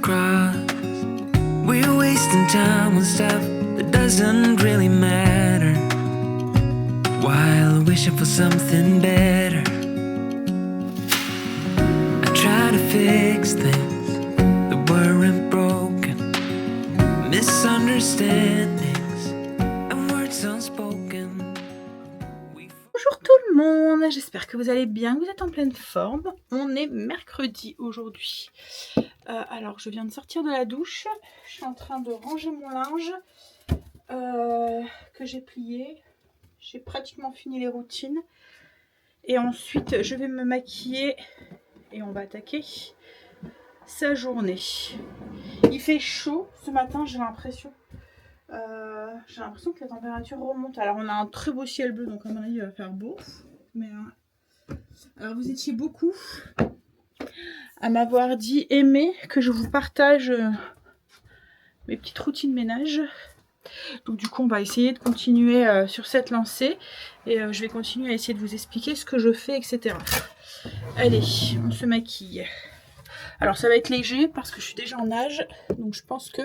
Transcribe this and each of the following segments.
crossed. We're wasting time on stuff that doesn't really matter, while wishing for something better. I try to fix things that weren't broken, misunderstandings and words unspoken. Bonjour tout le monde, j'espère que vous allez bien, que vous êtes en pleine forme. On est mercredi aujourd'hui. Alors je viens de sortir de la douche, je suis en train de ranger mon linge que j'ai plié. J'ai pratiquement fini les routines. Et ensuite je vais me maquiller et on va attaquer sa journée. Il fait chaud ce matin, j'ai l'impression. Que la température remonte. Alors on a un très beau ciel bleu, donc à mon avis il va faire beau. Mais alors vous étiez beaucoup à m'avoir dit aimer que je vous partage mes petites routines ménage. Donc du coup on va essayer de continuer sur cette lancée. Et je vais continuer à essayer de vous expliquer ce que je fais, etc. Allez, on se maquille. Alors ça va être léger parce que je suis déjà en nage. Donc je pense que...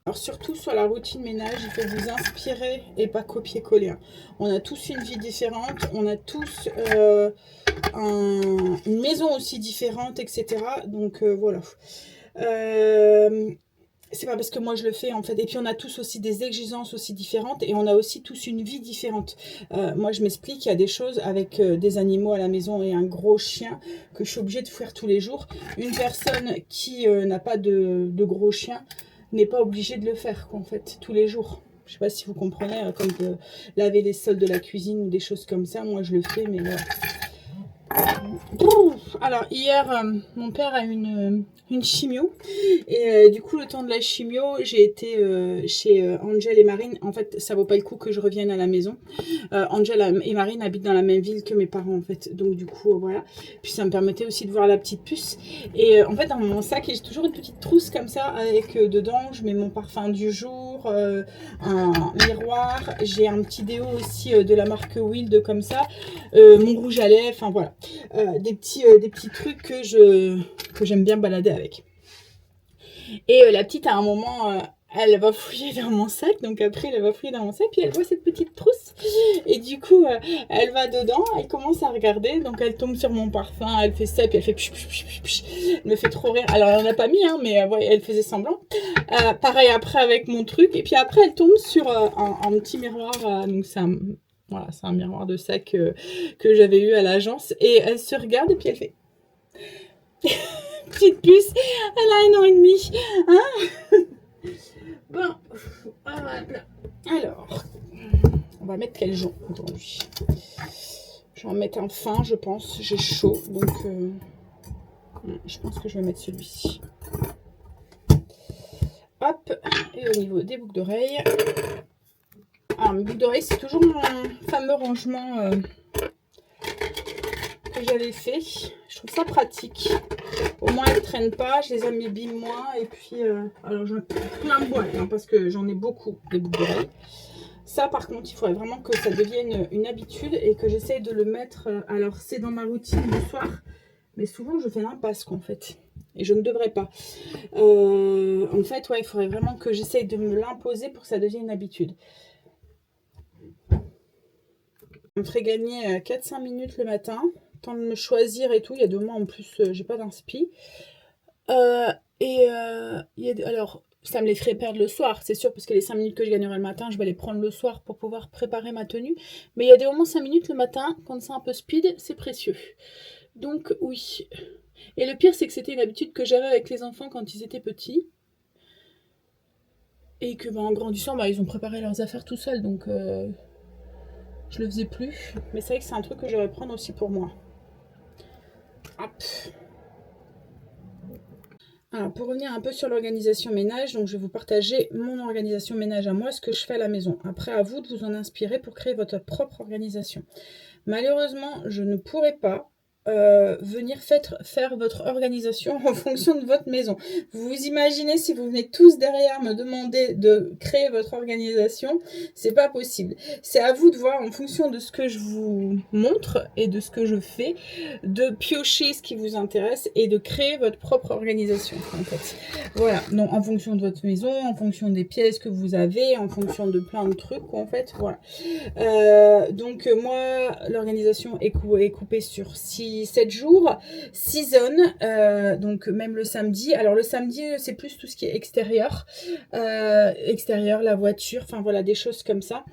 Alors surtout sur la routine ménage, il faut vous inspirer et pas copier-coller. Hein. On a tous une vie différente, on a tous une maison aussi différente, etc. Donc voilà. C'est pas parce que moi je le fais en fait. Et puis on a tous aussi des exigences aussi différentes et on a aussi tous une vie différente. Moi je m'explique, il y a des choses avec des animaux à la maison et un gros chien que je suis obligée de faire tous les jours. Une personne qui n'a pas de gros chien n'est pas obligé de le faire en fait tous les jours. Je sais pas si vous comprenez, comme de laver les sols de la cuisine ou des choses comme ça. Moi je le fais, mais voilà. Alors hier mon père a une chimio et du coup le temps de la chimio j'ai été chez Angel et Marine. En fait ça vaut pas le coup que je revienne à la maison. Angel et Marine habitent dans la même ville que mes parents en fait, donc du coup voilà. Puis ça me permettait aussi de voir la petite puce et en fait dans mon sac j'ai toujours une petite trousse comme ça avec dedans je mets mon parfum du jour, un miroir, j'ai un petit déo aussi de la marque Wild comme ça, mon rouge à lèvres, enfin voilà. Des petits trucs que j'aime bien balader avec. Et la petite, à un moment, elle va fouiller dans mon sac. Donc après, elle va fouiller dans mon sac. Puis elle voit cette petite trousse. Et du coup, elle va dedans. Elle commence à regarder. Donc elle tombe sur mon parfum. Elle fait ça. Puis elle fait psh, psh, psh, psh, psh. Elle me fait trop rire. Alors elle n'en a pas mis, hein, mais ouais, elle faisait semblant. Pareil après avec mon truc. Et puis après, elle tombe sur un petit miroir. Donc c'est un... Voilà, c'est un miroir de sac que j'avais eu à l'agence. Et elle se regarde et puis elle fait... Petite puce, elle a 1 an et demi. Hein? Bon, voilà. Alors, on va mettre quel jaune aujourd'hui? Je vais en mettre un fin, je pense. J'ai chaud, donc je pense que je vais mettre celui-ci. Hop, et au niveau des boucles d'oreilles... Alors, mes boucles d'oreilles, c'est toujours mon fameux rangement que j'avais fait. Je trouve ça pratique. Au moins, elles ne traînent pas, je les abîme moins. Et puis, alors j'en ai plein de boîtes, hein, parce que j'en ai beaucoup, des boucles d'oreilles. Ça, par contre, il faudrait vraiment que ça devienne une habitude et que j'essaye de le mettre. Alors, c'est dans ma routine du soir, mais souvent, je fais l'impasse, en fait. Et je ne devrais pas. En fait, ouais, il faudrait vraiment que j'essaye de me l'imposer pour que ça devienne une habitude. Ça me ferait gagner 4-5 minutes le matin. Temps de me choisir et tout. Il y a 2 mois en plus, j'ai pas d'inspi. Alors, ça me les ferait perdre le soir, c'est sûr, parce que les 5 minutes que je gagnerai le matin, je vais les prendre le soir pour pouvoir préparer ma tenue. Mais il y a des moments 5 minutes le matin, quand c'est un peu speed, c'est précieux. Donc, oui. Et le pire, c'est que c'était une habitude que j'avais avec les enfants quand ils étaient petits. Et que, en grandissant, ils ont préparé leurs affaires tout seuls, donc je le faisais plus. Mais c'est vrai que c'est un truc que je vais prendre aussi pour moi. Hop. Alors, pour revenir un peu sur l'organisation ménage, donc je vais vous partager mon organisation ménage à moi, ce que je fais à la maison. Après, à vous de vous en inspirer pour créer votre propre organisation. Malheureusement, je ne pourrais pas venir faire votre organisation en fonction de votre maison. Vous vous imaginez si vous venez tous derrière me demander de créer votre organisation, c'est pas possible. C'est à vous de voir en fonction de ce que je vous montre et de ce que je fais, de piocher ce qui vous intéresse et de créer votre propre organisation en fait. Voilà, donc en fonction de votre maison, en fonction des pièces que vous avez, en fonction de plein de trucs en fait, voilà. Donc moi, l'organisation est coupée sur 7 jours, 6 zones, donc même le samedi. Alors le samedi, c'est plus tout ce qui est extérieur, la voiture, enfin voilà, des choses comme ça.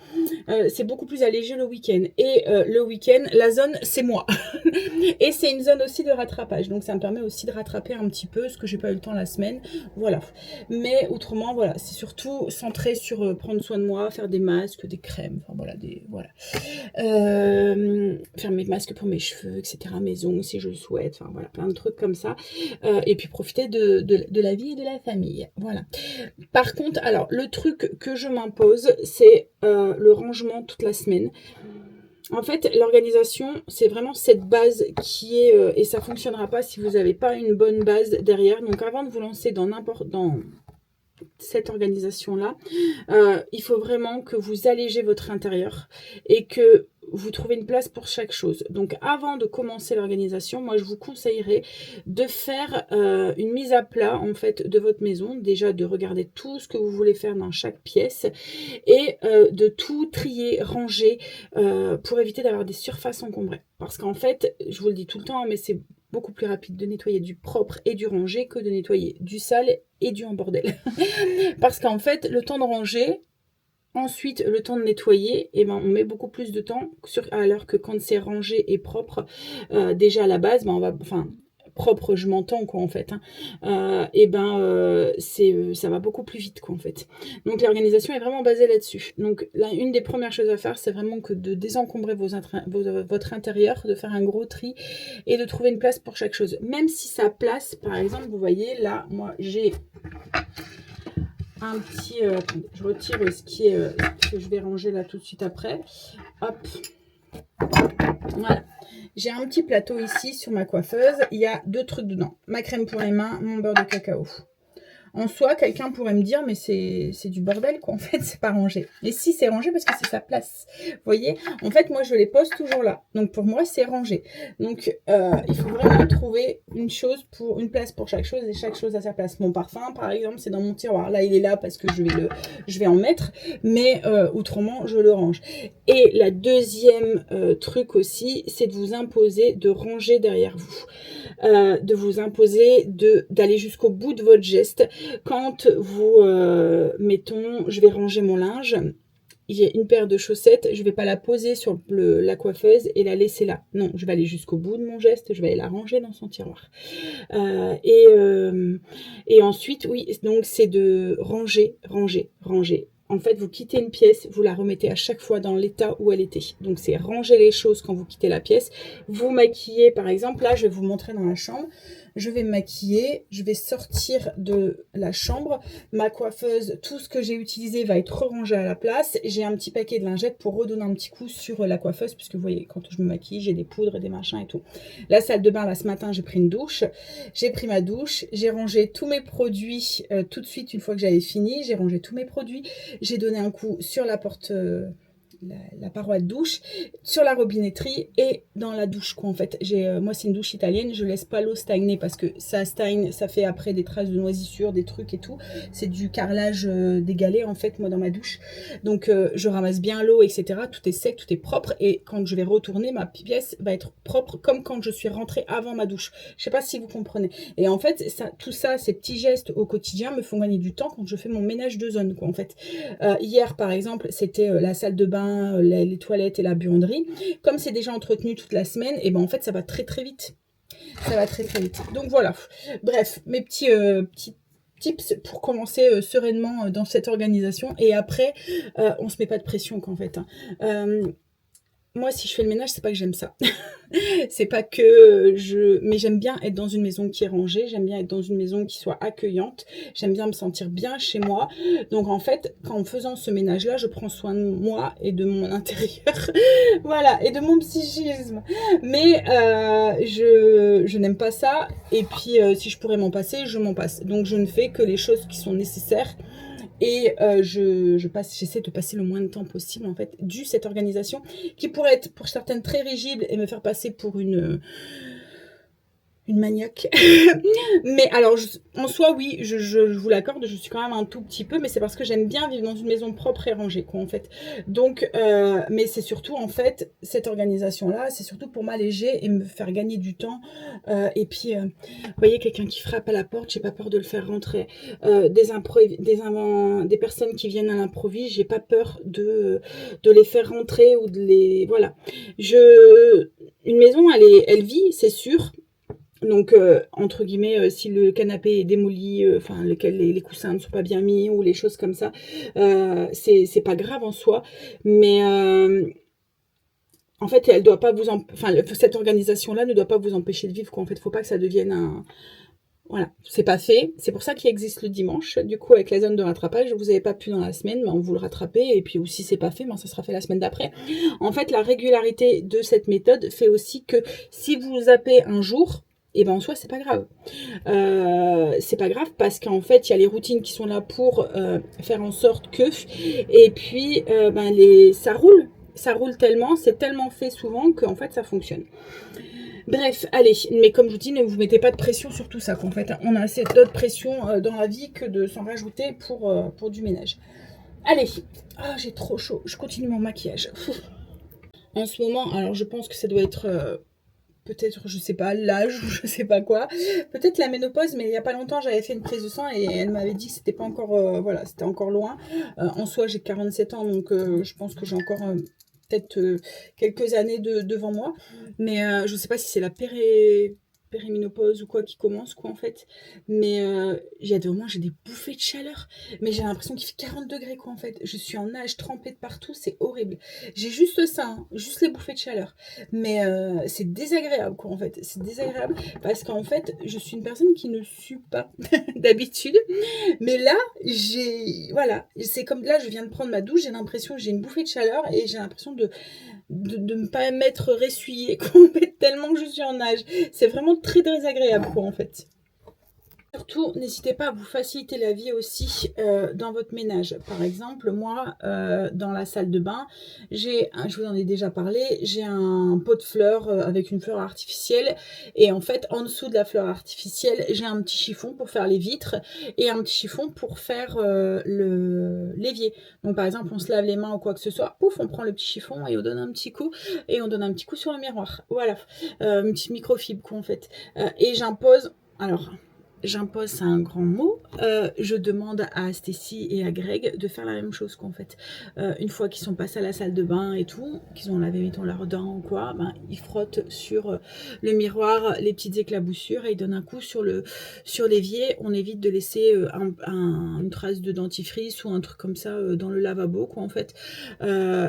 C'est beaucoup plus allégé le week-end. Et le week-end, la zone, c'est moi. Et c'est une zone aussi de rattrapage. Donc ça me permet aussi de rattraper un petit peu ce que j'ai pas eu le temps la semaine. Voilà. Mais autrement, voilà, c'est surtout centré sur prendre soin de moi, faire des masques, des crèmes, enfin voilà, faire mes masques pour mes cheveux, etc. Maison, si je le souhaite, enfin voilà, plein de trucs comme ça. Et puis profiter de la vie et de la famille. Voilà. Par contre, alors, le truc que je m'impose, c'est le rangement toute la semaine. En fait, l'organisation, c'est vraiment cette base qui est... et ça ne fonctionnera pas si vous n'avez pas une bonne base derrière. Donc, avant de vous lancer dans cette organisation-là, il faut vraiment que vous allégez votre intérieur et que vous trouvez une place pour chaque chose. Donc avant de commencer l'organisation, moi je vous conseillerais de faire une mise à plat en fait de votre maison, déjà de regarder tout ce que vous voulez faire dans chaque pièce et de tout trier, ranger pour éviter d'avoir des surfaces encombrées. Parce qu'en fait, je vous le dis tout le temps, mais c'est beaucoup plus rapide de nettoyer du propre et du rangé que de nettoyer du sale et du en bordel. Parce qu'en fait, le temps de ranger, ensuite le temps de nettoyer, et ben, on met beaucoup plus de temps, alors que quand c'est rangé et propre, déjà à la base, ben, on va... Enfin, propre, je m'entends quoi en fait, et ben ça va beaucoup plus vite quoi en fait. Donc l'organisation est vraiment basée là-dessus. Donc là, une des premières choses à faire, c'est vraiment que de désencombrer votre intérieur, de faire un gros tri et de trouver une place pour chaque chose. Même si ça place, par exemple, vous voyez là, moi j'ai un petit... je retire ce que je vais ranger là tout de suite après. Hop. Voilà. J'ai un petit plateau ici sur ma coiffeuse. Il y a 2 trucs dedans. Ma crème pour les mains, mon beurre de cacao. En soi, quelqu'un pourrait me dire, mais c'est du bordel, quoi. En fait, c'est pas rangé. Et si, c'est rangé parce que c'est sa place. Vous voyez? En fait, moi, je les pose toujours là. Donc, pour moi, c'est rangé. Donc, il faut vraiment trouver une place pour chaque chose et chaque chose à sa place. Mon parfum, par exemple, c'est dans mon tiroir. Là, il est là parce que je vais en mettre. Mais, autrement, je le range. Et la deuxième truc aussi, c'est de vous imposer de ranger derrière vous. De vous imposer d'aller jusqu'au bout de votre geste. Quand vous, mettons, je vais ranger mon linge, j'ai une paire de chaussettes, je ne vais pas la poser sur la coiffeuse et la laisser là. Non, je vais aller jusqu'au bout de mon geste, je vais aller la ranger dans son tiroir. Et ensuite, oui, donc c'est de ranger. En fait, vous quittez une pièce, vous la remettez à chaque fois dans l'état où elle était. Donc, c'est ranger les choses quand vous quittez la pièce. Vous maquillez, par exemple. Là, je vais vous montrer dans la chambre. Je vais me maquiller. Je vais sortir de la chambre. Ma coiffeuse, tout ce que j'ai utilisé va être rangé à la place. J'ai un petit paquet de lingettes pour redonner un petit coup sur la coiffeuse. Puisque vous voyez, quand je me maquille, j'ai des poudres et des machins et tout. La salle de bain, là, ce matin, j'ai pris une douche. J'ai pris ma douche. J'ai rangé tous mes produits tout de suite une fois que j'avais fini. J'ai rangé tous mes produits. J'ai donné un coup sur la porte, la paroi de douche, sur la robinetterie et dans la douche quoi en fait. Moi c'est une douche italienne, je laisse pas l'eau stagner parce que ça stagne, ça fait après des traces de noisissures, des trucs et tout. C'est du carrelage des galets en fait moi dans ma douche. Donc je ramasse bien l'eau etc. Tout est sec, tout est propre et quand je vais retourner ma pièce va être propre comme quand je suis rentrée avant ma douche. Je sais pas si vous comprenez. Et en fait tout ça, ces petits gestes au quotidien me font gagner du temps quand je fais mon ménage de zone quoi en fait. Hier par exemple c'était la salle de bain, les toilettes et la buanderie. Comme c'est déjà entretenu toute la semaine, et ben en fait ça va très très vite. Ça va très très vite. Donc voilà. Bref, mes petits tips pour commencer sereinement dans cette organisation. Et après, on se met pas de pression qu'en fait. moi, si je fais le ménage, c'est pas que j'aime ça. C'est pas que mais j'aime bien être dans une maison qui est rangée, j'aime bien être dans une maison qui soit accueillante, j'aime bien me sentir bien chez moi. Donc en fait, en faisant ce ménage-là, je prends soin de moi et de mon intérieur, voilà, et de mon psychisme. Mais je n'aime pas ça. Et puis, si je pourrais m'en passer, je m'en passe. Donc je ne fais que les choses qui sont nécessaires. Et j'essaie de passer le moins de temps possible, en fait, dû cette organisation, qui pourrait être pour certaines très rigide et me faire passer pour une maniaque. Mais alors, en soi, oui, je vous l'accorde, je suis quand même un tout petit peu, mais c'est parce que j'aime bien vivre dans une maison propre et rangée, quoi, en fait. Donc, mais c'est surtout, en fait, cette organisation-là, c'est surtout pour m'alléger et me faire gagner du temps. Et puis, vous voyez, quelqu'un qui frappe à la porte, j'ai pas peur de le faire rentrer. Des personnes qui viennent à l'improviste, j'ai pas peur de les faire rentrer ou de les... Voilà. Une maison, elle vit, c'est sûr. Donc, entre guillemets, si le canapé est démoli, enfin, les coussins ne sont pas bien mis ou les choses comme ça, c'est pas grave en soi. Mais en fait, elle doit pas enfin, cette organisation-là ne doit pas vous empêcher de vivre, quoi. En fait, faut pas que ça devienne un... Voilà, c'est pas fait. C'est pour ça qu'il existe le dimanche. Du coup, avec la zone de rattrapage, vous n'avez pas pu dans la semaine, mais on vous le rattrapez. Et puis, ou si c'est pas fait, ben, ça sera fait la semaine d'après. En fait, la régularité de cette méthode fait aussi que si vous zappez un jour, et ben en soi, c'est pas grave. C'est pas grave parce qu'en fait, il y a les routines qui sont là pour faire en sorte que. Et puis, ben ça roule. Ça roule tellement, c'est tellement fait souvent qu'en fait, ça fonctionne. Bref, allez, mais comme je vous dis, ne vous mettez pas de pression sur tout ça, qu'en fait, on a assez d'autres pressions dans la vie que de s'en rajouter pour du ménage. Allez, j'ai trop chaud, je continue mon maquillage. En ce moment, alors je pense que ça doit être peut-être, je sais pas, l'âge ou je sais pas quoi, peut-être la ménopause, mais il y a pas longtemps, j'avais fait une prise de sang et elle m'avait dit que c'était pas encore, voilà, c'était encore loin. En soi, j'ai 47 ans, donc je pense que j'ai encore peut-être quelques années devant moi. Mais je sais pas si c'est la périménopause ou quoi qui commence, quoi, en fait. Mais au moins, j'ai des bouffées de chaleur. Mais j'ai l'impression qu'il fait 40 degrés, quoi, en fait. Je suis en nage trempée de partout, c'est horrible. J'ai juste ça, hein, juste les bouffées de chaleur. Mais c'est désagréable, quoi, en fait. C'est désagréable parce qu'en fait, je suis une personne qui ne sue pas d'habitude. Mais là, voilà, c'est comme là, je viens de prendre ma douche, j'ai l'impression que j'ai une bouffée de chaleur et j'ai l'impression de ne pas m'être ressuyée, quoi, en fait, tellement que je suis en nage. C'est vraiment très désagréable, quoi, en fait. Surtout, n'hésitez pas à vous faciliter la vie aussi dans votre ménage. Par exemple, moi, dans la salle de bain, je vous en ai déjà parlé, j'ai un pot de fleurs avec une fleur artificielle. Et en fait, en dessous de la fleur artificielle, j'ai un petit chiffon pour faire les vitres et un petit chiffon pour faire l'évier. Donc, par exemple, on se lave les mains ou quoi que ce soit, pouf, on prend le petit chiffon et on donne un petit coup. Et on donne un petit coup sur le miroir. Voilà, une petite microfibre, quoi, en fait. Et j'impose... Alors, j'impose, c'est un grand mot. Je demande à Stécie et à Greg de faire la même chose, qu'en fait. Une fois qu'ils sont passés à la salle de bain et tout, qu'ils ont lavé, mettons, leurs dents ou quoi, ben, ils frottent sur le miroir les petites éclaboussures et ils donnent un coup sur l'évier. On évite de laisser une trace de dentifrice ou un truc comme ça dans le lavabo, quoi, en fait.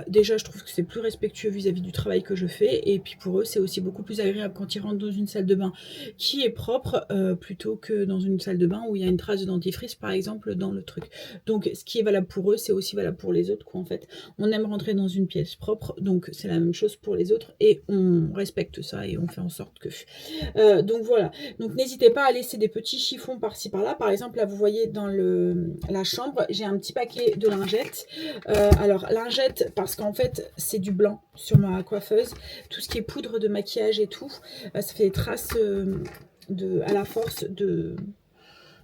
Déjà, je trouve que c'est plus respectueux vis-à-vis du travail que je fais. Et puis pour eux, c'est aussi beaucoup plus agréable quand ils rentrent dans une salle de bain qui est propre plutôt que dans une salle de bain où il y a une trace de dentifrice, par exemple, dans le truc. Donc, ce qui est valable pour eux, c'est aussi valable pour les autres, quoi, en fait. On aime rentrer dans une pièce propre, donc c'est la même chose pour les autres, et on respecte ça, et on fait en sorte que... donc, voilà. Donc, n'hésitez pas à laisser des petits chiffons par-ci, par-là. Par exemple, là, vous voyez dans la chambre, j'ai un petit paquet de lingettes. Alors, lingettes, parce qu'en fait, c'est du blanc sur ma coiffeuse. Tout ce qui est poudre de maquillage et tout, ça fait des traces... à la force de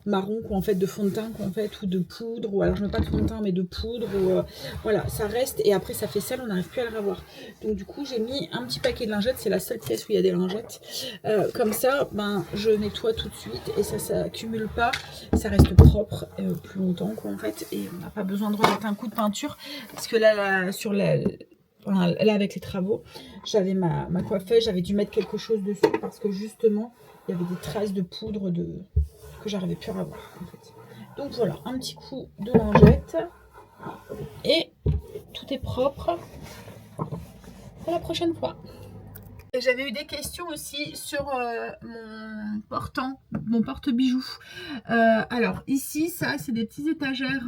marron, quoi, en fait, de fond de teint, quoi, en fait, ou de poudre, ou alors je mets pas de fond de teint mais de poudre, ou voilà, ça reste et après ça fait sale, on n'arrive plus à le revoir. Donc du coup j'ai mis un petit paquet de lingettes, c'est la seule pièce où il y a des lingettes. Comme ça, ben je nettoie tout de suite et ça s'accumule pas, ça reste propre plus longtemps, quoi, en fait, et on n'a pas besoin de remettre un coup de peinture parce que là avec les travaux, j'avais ma coiffeuse, j'avais dû mettre quelque chose dessus parce que justement il y avait des traces de poudre que j'arrivais plus à revoir, en fait. Donc voilà, un petit coup de lingette et tout est propre. pour la prochaine fois. Et j'avais eu des questions aussi sur mon porte-bijoux. Alors ici, ça c'est des petites étagères.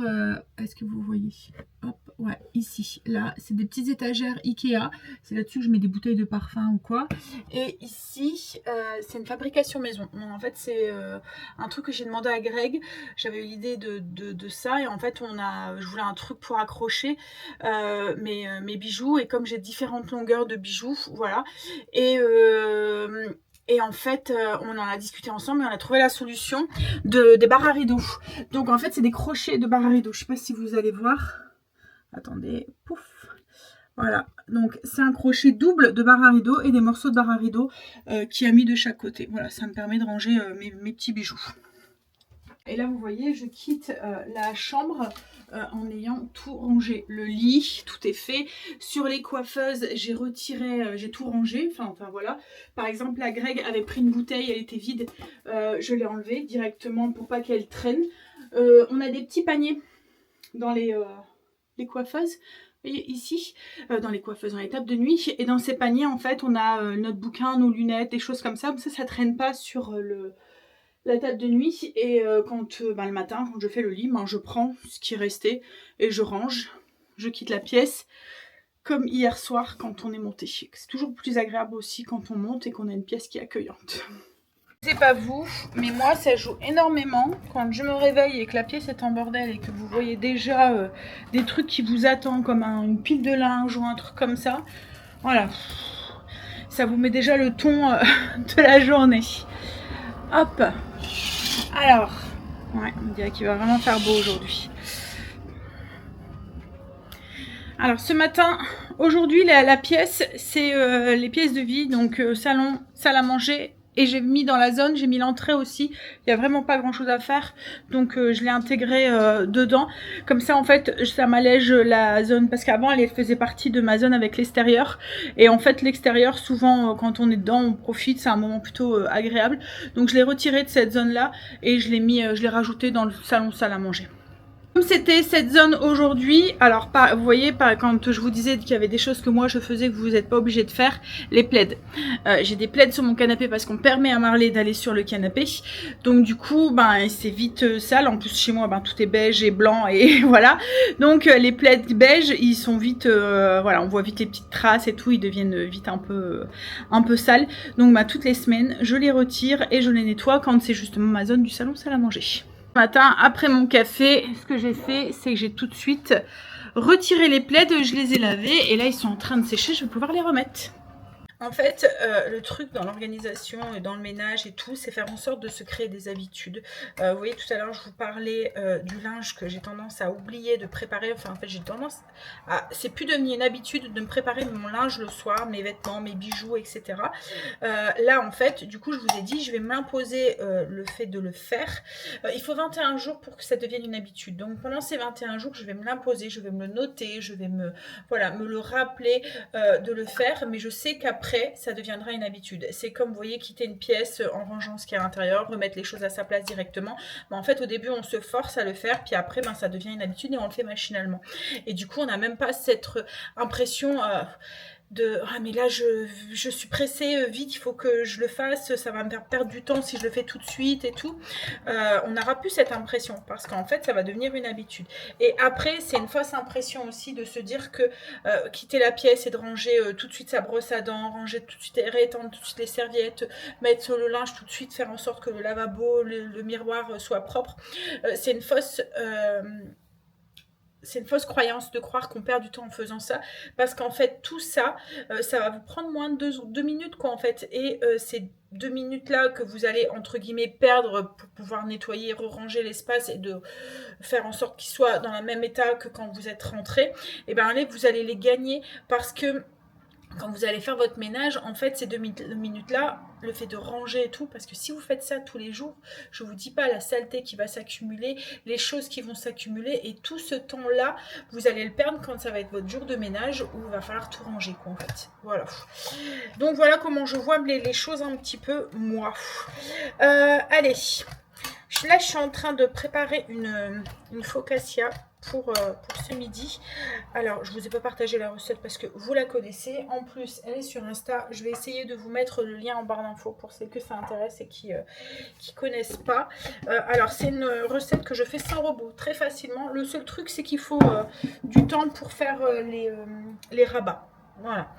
Est-ce que vous voyez? Hop, ouais, ici, là, c'est des petites étagères Ikea. C'est là-dessus que je mets des bouteilles de parfum ou quoi. Et ici, c'est une fabrication maison. Donc, en fait, c'est un truc que j'ai demandé à Greg. J'avais eu l'idée de ça et en fait, je voulais un truc pour accrocher mes bijoux. Et comme j'ai différentes longueurs de bijoux, voilà. Et en fait, on en a discuté ensemble et on a trouvé la solution des barres à rideaux. Donc en fait, c'est des crochets de barres à rideaux. Je ne sais pas si vous allez voir. Attendez, pouf. Voilà, donc c'est un crochet double de barres à rideaux et des morceaux de barres à rideaux qui a mis de chaque côté. Voilà, ça me permet de ranger mes petits bijoux. Et là, vous voyez, je quitte la chambre en ayant tout rangé. Le lit, tout est fait. Sur les coiffeuses, j'ai retiré, j'ai tout rangé. Enfin voilà. Par exemple, la Greg avait pris une bouteille, elle était vide. Je l'ai enlevée directement pour pas qu'elle traîne. On a des petits paniers dans les coiffeuses. Vous voyez ici, dans les coiffeuses, dans les tables de nuit. Et dans ces paniers, en fait, on a notre bouquin, nos lunettes, des choses comme ça. Comme ça traîne pas sur la table de nuit. Et quand le matin, quand je fais le lit, je prends ce qui est resté et je range. Je quitte la pièce. Comme hier soir quand on est monté. C'est toujours plus agréable aussi quand on monte et qu'on a une pièce qui est accueillante. Je sais pas vous, mais moi ça joue énormément quand je me réveille et que la pièce est en bordel et que vous voyez déjà des trucs qui vous attendent comme une pile de linge ou un truc comme ça. Voilà, ça vous met déjà le ton de la journée. Hop, alors, ouais, on dirait qu'il va vraiment faire beau aujourd'hui. Alors ce matin, aujourd'hui la pièce, c'est les pièces de vie, donc salon, salle à manger. Et j'ai mis dans la zone, j'ai mis l'entrée aussi. Il n'y a vraiment pas grand chose à faire. Donc je l'ai intégré dedans. Comme ça en fait ça m'allège la zone. Parce qu'avant elle faisait partie de ma zone avec l'extérieur. Et en fait l'extérieur souvent quand on est dedans on profite. C'est un moment plutôt agréable. Donc je l'ai retiré de cette zone là. Et je l'ai rajouté dans le salon salle à manger. Comme c'était cette zone aujourd'hui, alors vous voyez, quand je vous disais qu'il y avait des choses que moi je faisais que vous n'êtes pas obligé de faire, les plaids. J'ai des plaids sur mon canapé parce qu'on permet à Marley d'aller sur le canapé. Donc du coup, c'est vite sale. En plus chez moi, tout est beige et blanc et voilà. Donc les plaids beige, ils sont vite, voilà, on voit vite les petites traces et tout, ils deviennent vite un peu sales. Donc toutes les semaines, je les retire et je les nettoie quand c'est justement ma zone du salon salle à manger. Matin après mon café, ce que j'ai fait c'est que j'ai tout de suite retiré les plaids, je les ai lavés et là ils sont en train de sécher, je vais pouvoir les remettre. En fait, le truc dans l'organisation et dans le ménage et tout, c'est faire en sorte de se créer des habitudes. Vous voyez, tout à l'heure, je vous parlais du linge que j'ai tendance à oublier de préparer. Enfin, en fait, j'ai tendance à... C'est plus devenu une habitude de me préparer mon linge le soir, mes vêtements, mes bijoux, etc. Là, en fait, du coup, je vous ai dit, je vais m'imposer le fait de le faire. Il faut 21 jours pour que ça devienne une habitude. Donc, pendant ces 21 jours, je vais me l'imposer, je vais me le noter, je vais me le rappeler de le faire. Mais je sais qu'après, ça deviendra une habitude. C'est comme, vous voyez, quitter une pièce en rangeant ce qu'il y a à l'intérieur, remettre les choses à sa place directement. Mais en fait, au début, on se force à le faire, puis après, ça devient une habitude et on le fait machinalement. Et du coup, on n'a même pas cette impression... mais là je suis pressée, vite il faut que je le fasse, ça va me faire perdre du temps si je le fais tout de suite et tout. On n'aura plus cette impression parce qu'en fait ça va devenir une habitude. Et après c'est une fausse impression aussi de se dire que quitter la pièce et de ranger tout de suite sa brosse à dents, ranger tout de suite, réétendre tout de suite les serviettes, mettre sur le linge tout de suite, faire en sorte que le lavabo, le miroir soit propre. C'est une fausse croyance de croire qu'on perd du temps en faisant ça, parce qu'en fait tout ça, ça va vous prendre moins de 2 minutes quoi en fait, et ces 2 minutes là que vous allez entre guillemets perdre pour pouvoir nettoyer, ranger l'espace et de faire en sorte qu'il soit dans le même état que quand vous êtes rentré, et bien allez, vous allez les gagner parce que quand vous allez faire votre ménage, en fait, ces 2 minutes-là, le fait de ranger et tout, parce que si vous faites ça tous les jours, je vous dis pas la saleté qui va s'accumuler, les choses qui vont s'accumuler, et tout ce temps-là, vous allez le perdre quand ça va être votre jour de ménage où il va falloir tout ranger, quoi, en fait. Voilà. Donc voilà comment je vois les choses un petit peu, moi. Allez. Là, je suis en train de préparer une focaccia pour ce ce midi. Alors, je vous ai pas partagé la recette parce que vous la connaissez. En plus, elle est sur Insta. Je vais essayer de vous mettre le lien en barre d'infos pour celles que ça intéresse et qui connaissent pas. Alors, c'est une recette que je fais sans robot, très facilement. Le seul truc, c'est qu'il faut du temps pour faire les rabats. Voilà,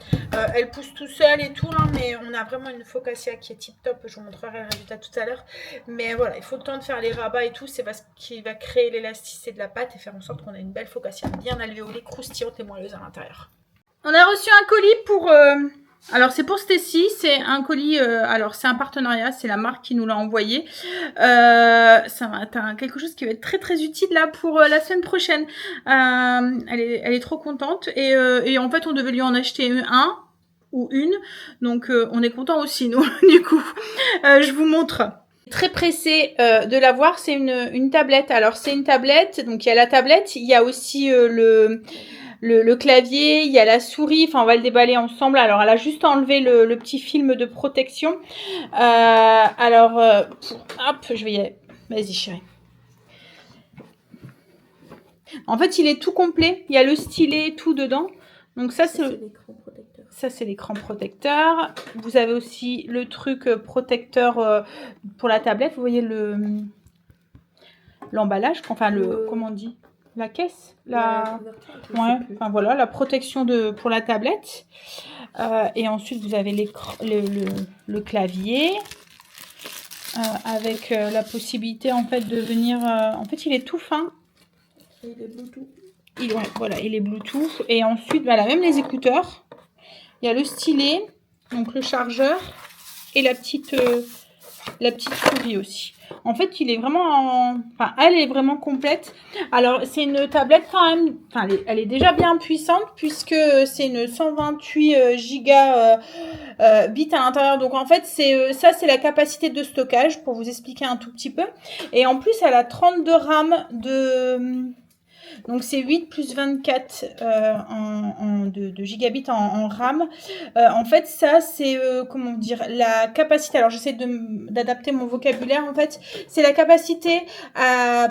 elle pousse tout seule et tout, hein, mais on a vraiment une focaccia qui est tip top. Je vous montrerai le résultat tout à l'heure. Mais voilà, il faut le temps de faire les rabats et tout. C'est parce qu'il va créer l'élasticité de la pâte et faire en sorte qu'on ait une belle focaccia bien alvéolée, croustillante et moelleuse à l'intérieur. On a reçu un colis pour... Alors c'est pour Stacy, c'est un colis, alors c'est un partenariat, c'est la marque qui nous l'a envoyé. Ça va être quelque chose qui va être très très utile là pour la semaine prochaine. Elle est trop contente et en fait on devait lui en acheter un ou une, donc on est content aussi nous du coup. Je vous montre. Très pressée de l'avoir, c'est une tablette. Alors c'est une tablette, donc il y a la tablette, il y a aussi le clavier, il y a la souris, enfin on va le déballer ensemble. Alors elle a juste enlevé le petit film de protection. Hop, je vais y aller. Vas-y chérie. En fait il est tout complet, il y a le stylet, tout dedans. Donc ça c'est l'écran protecteur. Ça c'est l'écran protecteur. Vous avez aussi le truc protecteur pour la tablette. Vous voyez l'emballage, enfin comment on dit, la caisse, ouais, enfin voilà, la protection pour la tablette. Et ensuite vous avez le clavier avec la possibilité en fait de venir. En fait, il est tout fin. Et il est Bluetooth. Ouais, voilà, il est Bluetooth. Et ensuite, voilà, même les écouteurs. Il y a le stylet, donc le chargeur et la petite souris aussi. En fait, il est vraiment, enfin, elle est vraiment complète. Alors, c'est une tablette quand même, enfin, elle est déjà bien puissante puisque c'est une 128 bits à l'intérieur. Donc, en fait, c'est la capacité de stockage pour vous expliquer un tout petit peu. Et en plus, elle a 32 RAM donc c'est 8 plus 24 de gigabits en RAM. En fait, ça c'est comment dire, la capacité. Alors j'essaie d'adapter mon vocabulaire. En fait, c'est la capacité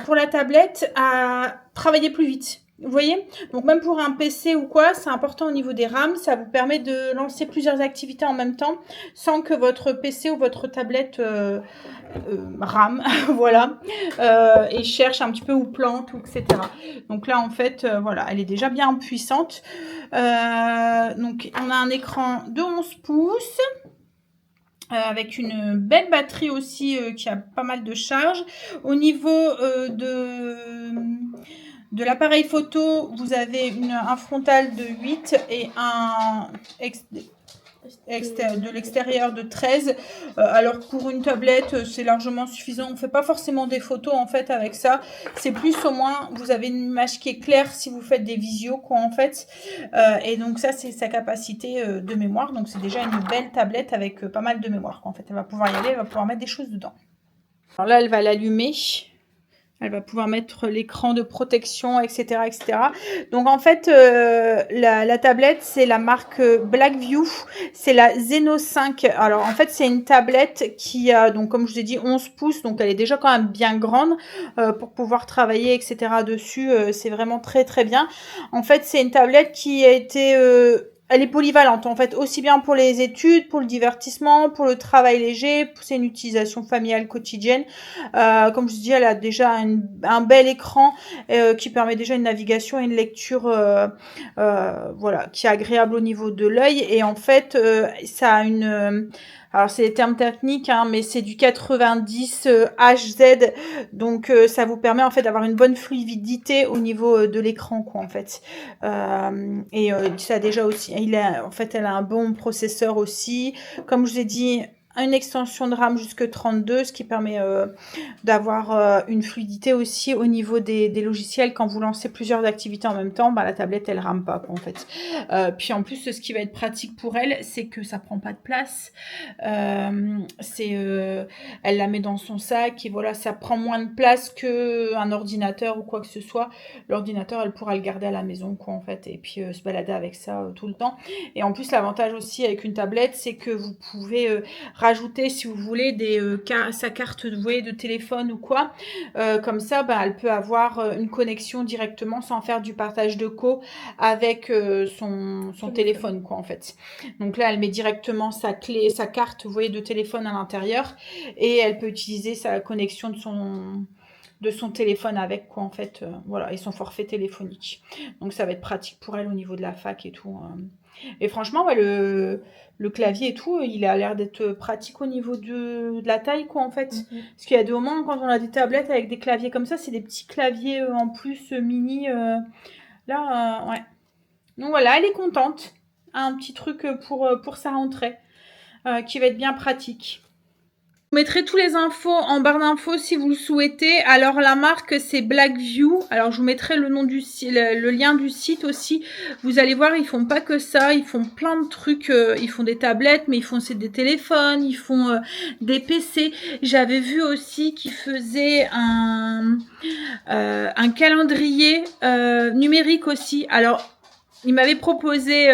pour la tablette à travailler plus vite. Vous voyez? Donc même pour un PC ou quoi, c'est important au niveau des RAM. Ça vous permet de lancer plusieurs activités en même temps sans que votre PC ou votre tablette rame, voilà, et cherche un petit peu où plante, etc. Donc là, en fait, voilà, elle est déjà bien puissante. Donc on a un écran de 11 pouces. Avec une belle batterie aussi qui a pas mal de charge. Au niveau de l'appareil photo, vous avez un frontal de 8 et un de l'extérieur de 13. Alors pour une tablette, c'est largement suffisant. On ne fait pas forcément des photos en fait avec ça. C'est plus au moins, vous avez une image qui est claire si vous faites des visios quoi en fait. Et donc ça c'est sa capacité de mémoire. Donc c'est déjà une belle tablette avec pas mal de mémoire quoi. En fait, elle va pouvoir y aller, elle va pouvoir mettre des choses dedans. Alors là, elle va l'allumer. Elle va pouvoir mettre l'écran de protection, etc., etc. Donc, en fait, la tablette, c'est la marque Blackview. C'est la Zeno 5. Alors, en fait, c'est une tablette qui a, donc, comme je vous ai dit, 11 pouces. Donc, elle est déjà quand même bien grande pour pouvoir travailler, etc. dessus. C'est vraiment très, très bien. En fait, c'est une tablette qui a été... elle est polyvalente en fait, aussi bien pour les études, pour le divertissement, pour le travail léger, c'est une utilisation familiale quotidienne. Comme je dis, elle a déjà un bel écran qui permet déjà une navigation et une lecture voilà, qui est agréable au niveau de l'œil. Et en fait, ça a une... alors c'est des termes techniques, hein, mais c'est du 90 Hz, donc ça vous permet en fait d'avoir une bonne fluidité au niveau de l'écran, quoi, en fait. Et ça a déjà aussi, en fait, elle a un bon processeur aussi. Comme je vous ai dit, une extension de RAM jusque 32, ce qui permet d'avoir une fluidité aussi au niveau des logiciels. Quand vous lancez plusieurs activités en même temps, bah, la tablette, elle rame pas, quoi, en fait. Puis en plus, ce qui va être pratique pour elle, c'est que ça prend pas de place. Elle la met dans son sac et voilà, ça prend moins de place qu'un ordinateur ou quoi que ce soit. L'ordinateur, elle pourra le garder à la maison, quoi, en fait, et puis se balader avec ça tout le temps. Et en plus, l'avantage aussi avec une tablette, c'est que vous pouvez rajouter, si vous voulez, sa carte de téléphone ou quoi. Comme ça, bah, elle peut avoir une connexion directement sans faire du partage de avec son téléphone, quoi, en fait. Donc là, elle met directement sa carte, vous voyez, de téléphone à l'intérieur et elle peut utiliser sa connexion de son téléphone avec, quoi, en fait, voilà, et son forfait téléphonique. Donc ça va être pratique pour elle au niveau de la fac et tout. Et franchement, ouais, le clavier et tout, il a l'air d'être pratique au niveau de la taille, quoi, en fait. Parce qu'il y a des moments, quand on a des tablettes avec des claviers comme ça, c'est des petits claviers en plus mini. Là, ouais. Donc voilà, elle est contente. Un petit truc pour sa rentrée qui va être bien pratique. Je vous mettrai tous les infos en barre d'infos si vous le souhaitez. Alors la marque c'est Blackview. Alors je vous mettrai le nom du site, le lien du site aussi. Vous allez voir, ils font pas que ça, ils font plein de trucs. Ils font des tablettes, mais ils font aussi des téléphones, ils font des PC. J'avais vu aussi qu'ils faisaient un calendrier numérique aussi. Alors il m'avait proposé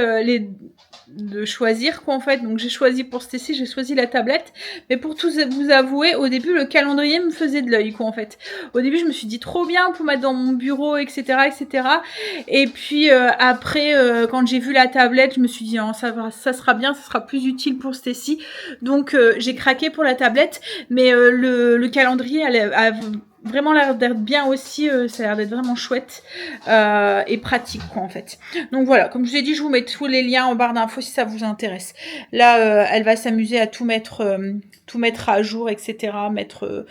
de choisir, quoi, en fait. Donc j'ai choisi pour ce TC, j'ai choisi la tablette. Mais pour tout vous avouer, au début le calendrier me faisait de l'œil, quoi, en fait. Au début je me suis dit trop bien pour mettre dans mon bureau, etc., etc. Et puis après quand j'ai vu la tablette, je me suis dit oh, ça sera bien, ça sera plus utile pour ce TC. Donc j'ai craqué pour la tablette, mais le calendrier a vraiment l'air d'être bien aussi, ça a l'air d'être vraiment chouette et pratique, quoi, en fait. Donc voilà, comme je vous ai dit, je vous mets tous les liens en barre d'infos si ça vous intéresse. Là, elle va s'amuser à tout mettre à jour, etc. Mettre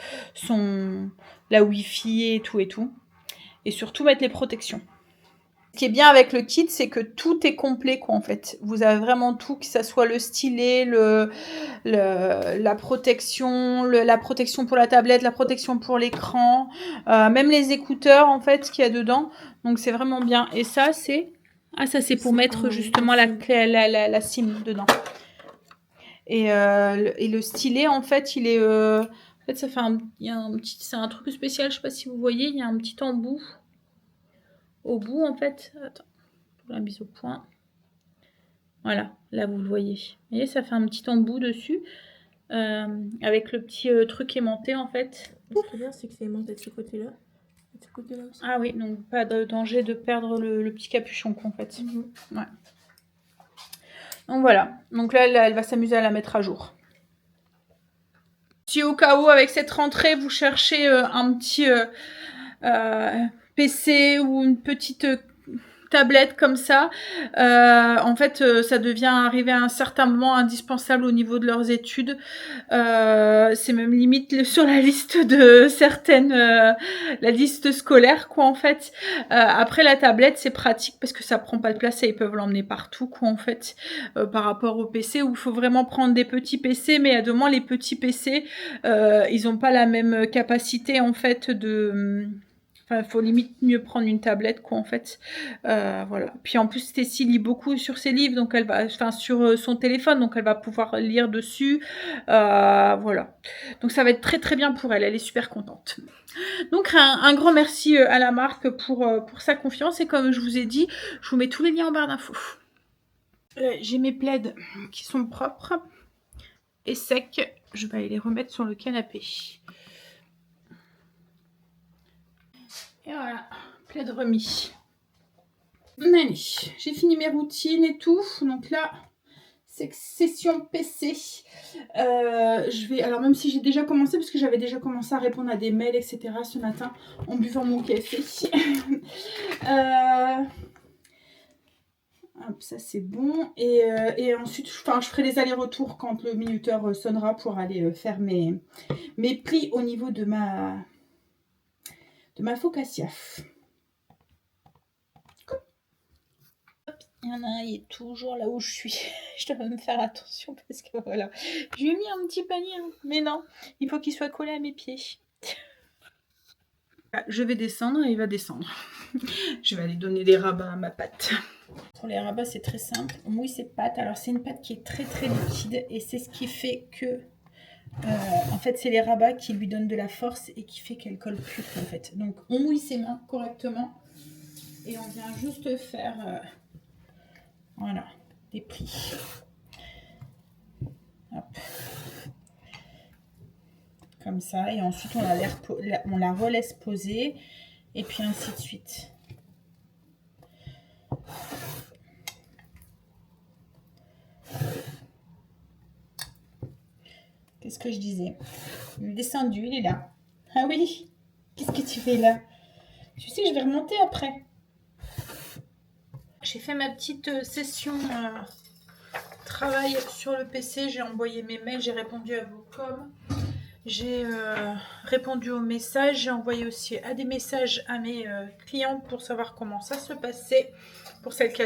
la Wi-Fi et tout et tout. Et surtout mettre les protections. Ce qui est bien avec le kit, c'est que tout est complet, quoi, en fait. Vous avez vraiment tout, que ça soit le stylet, la protection, la protection pour la tablette, la protection pour l'écran, même les écouteurs, en fait, qu'il y a dedans. Donc, c'est vraiment bien. Et ça, c'est... Ah, ça, c'est pour mettre justement la SIM dedans. Et le stylet, en fait, il est... En fait, ça fait il y a un petit... C'est un truc spécial, je sais pas si vous voyez, il y a un petit embout. Au bout, en fait, attends, la mise au point. Voilà, là vous le voyez. Vous voyez, ça fait un petit embout dessus, avec le petit truc aimanté, en fait. Ce qui est bien, c'est que c'est aimanté de ce côté-là. De ce côté-là aussi. Ah oui, donc pas de danger de perdre le petit capuchon, quoi, en fait. Ouais. Donc voilà, donc là, elle va s'amuser à la mettre à jour. Si au cas où, avec cette rentrée, vous cherchez un petit PC ou une petite tablette comme ça, en fait, ça devient arrivé à un certain moment indispensable au niveau de leurs études. C'est même limite sur la liste de certaines, la liste scolaire, quoi, en fait. Après, la tablette, c'est pratique parce que ça prend pas de place et ils peuvent l'emmener partout, quoi, en fait, par rapport au PC où il faut vraiment prendre des petits PC, mais à demain, les petits PC, ils ont pas la même capacité, en fait, Enfin, il faut limite mieux prendre une tablette, quoi, en fait. Voilà. Puis en plus, Stécie lit beaucoup sur ses livres, donc elle va, enfin, sur son téléphone, donc elle va pouvoir lire dessus. Voilà. Donc ça va être très très bien pour elle. Elle est super contente. Donc un grand merci à la marque pour sa confiance. Et comme je vous ai dit, je vous mets tous les liens en barre d'infos. J'ai mes plaids qui sont propres et secs. Je vais aller les remettre sur le canapé. Et voilà, plaid remis. Allez, j'ai fini mes routines et tout. Donc là, c'est session PC. Je vais, alors même si j'ai déjà commencé, parce que j'avais déjà commencé à répondre à des mails, etc. ce matin, en buvant mon café. Hop, ça c'est bon. Et ensuite, je ferai les allers-retours quand le minuteur sonnera pour aller faire mes plis au niveau de ma focaccia. Il y en a un, il est toujours là où je suis. Je dois me faire attention parce que voilà. Je lui ai mis un petit panier, hein. Mais non, il faut qu'il soit collé à mes pieds. Je vais descendre et il va descendre. Je vais aller donner des rabats à ma pâte. Pour les rabats, c'est très simple. On mouille ses pâtes. Alors, c'est une pâte qui est très très liquide et c'est ce qui fait que en fait, c'est les rabats qui lui donnent de la force et qui fait qu'elle colle plus, en fait. Donc, on mouille ses mains correctement et on vient juste faire voilà, des plis. Hop. comme ça, et ensuite on la relaisse poser, et puis ainsi de suite. Qu'est-ce que je disais? Il est descendu, il est là. Ah oui, qu'est-ce que tu fais là? Tu sais, je vais remonter après. J'ai fait ma petite session travail sur le PC, j'ai envoyé mes mails, j'ai répondu à vos coms, j'ai répondu aux messages, j'ai envoyé aussi à des messages à mes clients pour savoir comment ça se passait, pour celles qui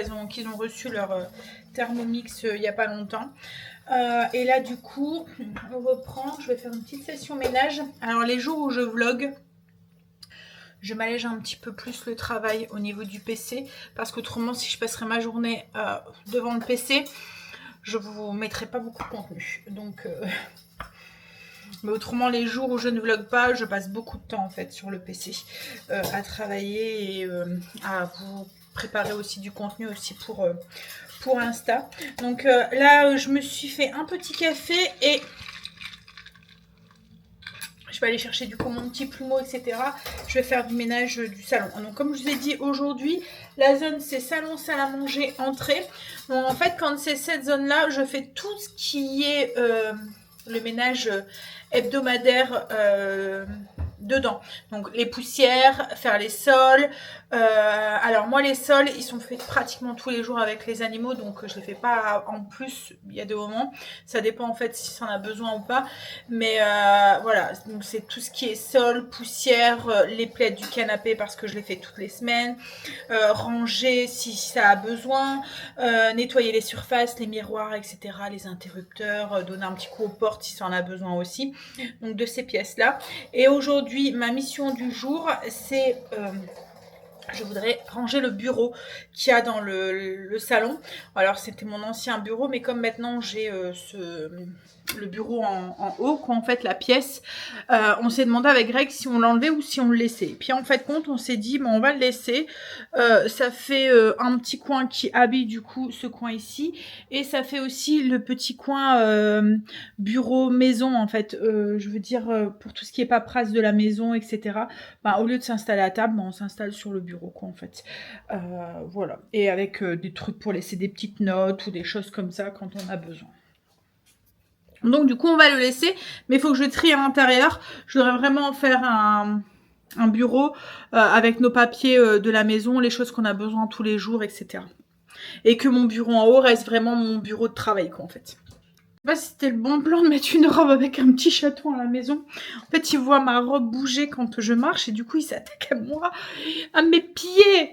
ont reçu leur Thermomix il n'y a pas longtemps. Et là du coup, on reprend, je vais faire une petite session ménage. Alors les jours où je vlog, je m'allège un petit peu plus le travail au niveau du PC, parce qu'autrement si je passerais ma journée devant le PC, je vous mettrai pas beaucoup de contenu. Donc mais autrement les jours où je ne vlog pas, je passe beaucoup de temps en fait sur le PC à travailler et à vous préparer aussi du contenu aussi pour Insta. Donc là je me suis fait un petit café et je vais aller chercher du coup mon petit plumeau, etc. Je vais faire du ménage du salon. Donc comme je vous ai dit aujourd'hui, la zone c'est salon, salle à manger, entrée. Donc en fait quand c'est cette zone là, je fais tout ce qui est le ménage hebdomadaire dedans. Donc les poussières, faire les sols. Alors moi les sols ils sont faits pratiquement tous les jours avec les animaux, donc je les fais pas en plus. Il y a des moments, ça dépend en fait si ça en a besoin ou pas. Mais voilà, donc c'est tout ce qui est sol, poussière, les plaids du canapé parce que je les fais toutes les semaines. Ranger si ça a besoin, nettoyer les surfaces, les miroirs, etc. Les interrupteurs, donner un petit coup aux portes si ça en a besoin aussi. Donc de ces pièces là. Et aujourd'hui ma mission du jour c'est je voudrais ranger le bureau qu'il y a dans le salon. Alors c'était mon ancien bureau, mais comme maintenant j'ai le bureau en haut, quoi, en fait la pièce, on s'est demandé avec Greg si on l'enlevait ou si on le laissait. Puis en fait compte, on s'est dit on va le laisser. Ça fait un petit coin qui habille du coup ce coin ici, et ça fait aussi le petit coin bureau maison en fait. Je veux dire pour tout ce qui est paperasse de la maison, etc. Au lieu de s'installer à table, on s'installe sur le bureau, quoi, en fait. Voilà. Et avec des trucs pour laisser des petites notes ou des choses comme ça quand on a besoin. Donc, du coup, on va le laisser. Mais il faut que je trie à l'intérieur. Je voudrais vraiment faire un bureau avec nos papiers de la maison, les choses qu'on a besoin tous les jours, etc. Et que mon bureau en haut reste vraiment mon bureau de travail, quoi, en fait. Je sais pas si c'était le bon plan de mettre une robe avec un petit chaton à la maison. En fait, il voit ma robe bouger quand je marche et du coup, il s'attaque à moi, à mes pieds,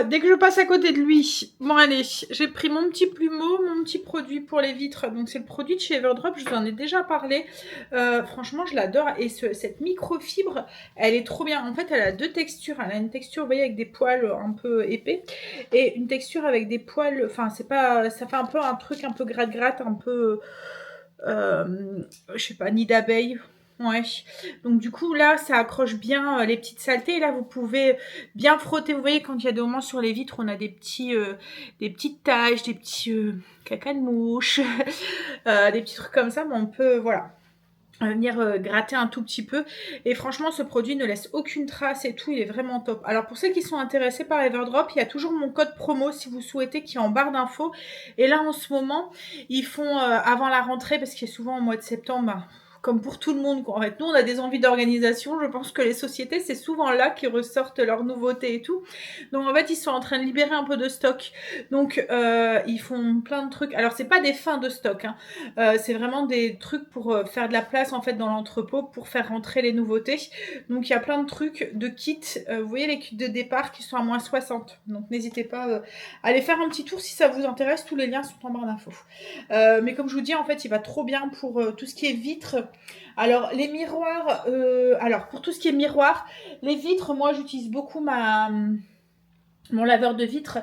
dès que je passe à côté de lui. Bon, allez, j'ai pris mon petit plumeau, mon petit produit pour les vitres. Donc, c'est le produit de chez Everdrop, je vous en ai déjà parlé. Franchement, je l'adore. Et cette microfibre, elle est trop bien. En fait, elle a deux textures. Elle a une texture, vous voyez, avec des poils un peu épais. Et une texture avec des poils, enfin, c'est pas, ça fait un peu un truc un peu gratte-gratte, un peu... je sais pas, nid d'abeille. Ouais. Donc du coup là ça accroche bien les petites saletés. Et là vous pouvez bien frotter. Vous voyez quand il y a des moments sur les vitres on a des petites taches, des petits caca de mouche, des petits trucs comme ça. Mais on peut voilà venir gratter un tout petit peu. Et franchement ce produit ne laisse aucune trace et tout, il est vraiment top. Alors pour ceux qui sont intéressés par Everdrop, il y a toujours mon code promo si vous souhaitez qui est en barre d'infos. Et là en ce moment ils font avant la rentrée, parce qu'il y a souvent au mois de septembre, comme pour tout le monde, quoi. En fait, nous, on a des envies d'organisation. Je pense que les sociétés, c'est souvent là qu'ils ressortent leurs nouveautés et tout. Donc, en fait, ils sont en train de libérer un peu de stock. Donc, ils font plein de trucs. Alors, c'est pas des fins de stock, hein. C'est vraiment des trucs pour faire de la place, en fait, dans l'entrepôt, pour faire rentrer les nouveautés. Donc, il y a plein de trucs de kits. Vous voyez les kits de départ qui sont à moins 60. Donc, n'hésitez pas à aller faire un petit tour si ça vous intéresse. Tous les liens sont en barre d'infos. Mais comme je vous dis, en fait, il va trop bien pour tout ce qui est vitres. Alors, les miroirs, alors pour tout ce qui est miroir, les vitres, moi j'utilise beaucoup mon laveur de vitres,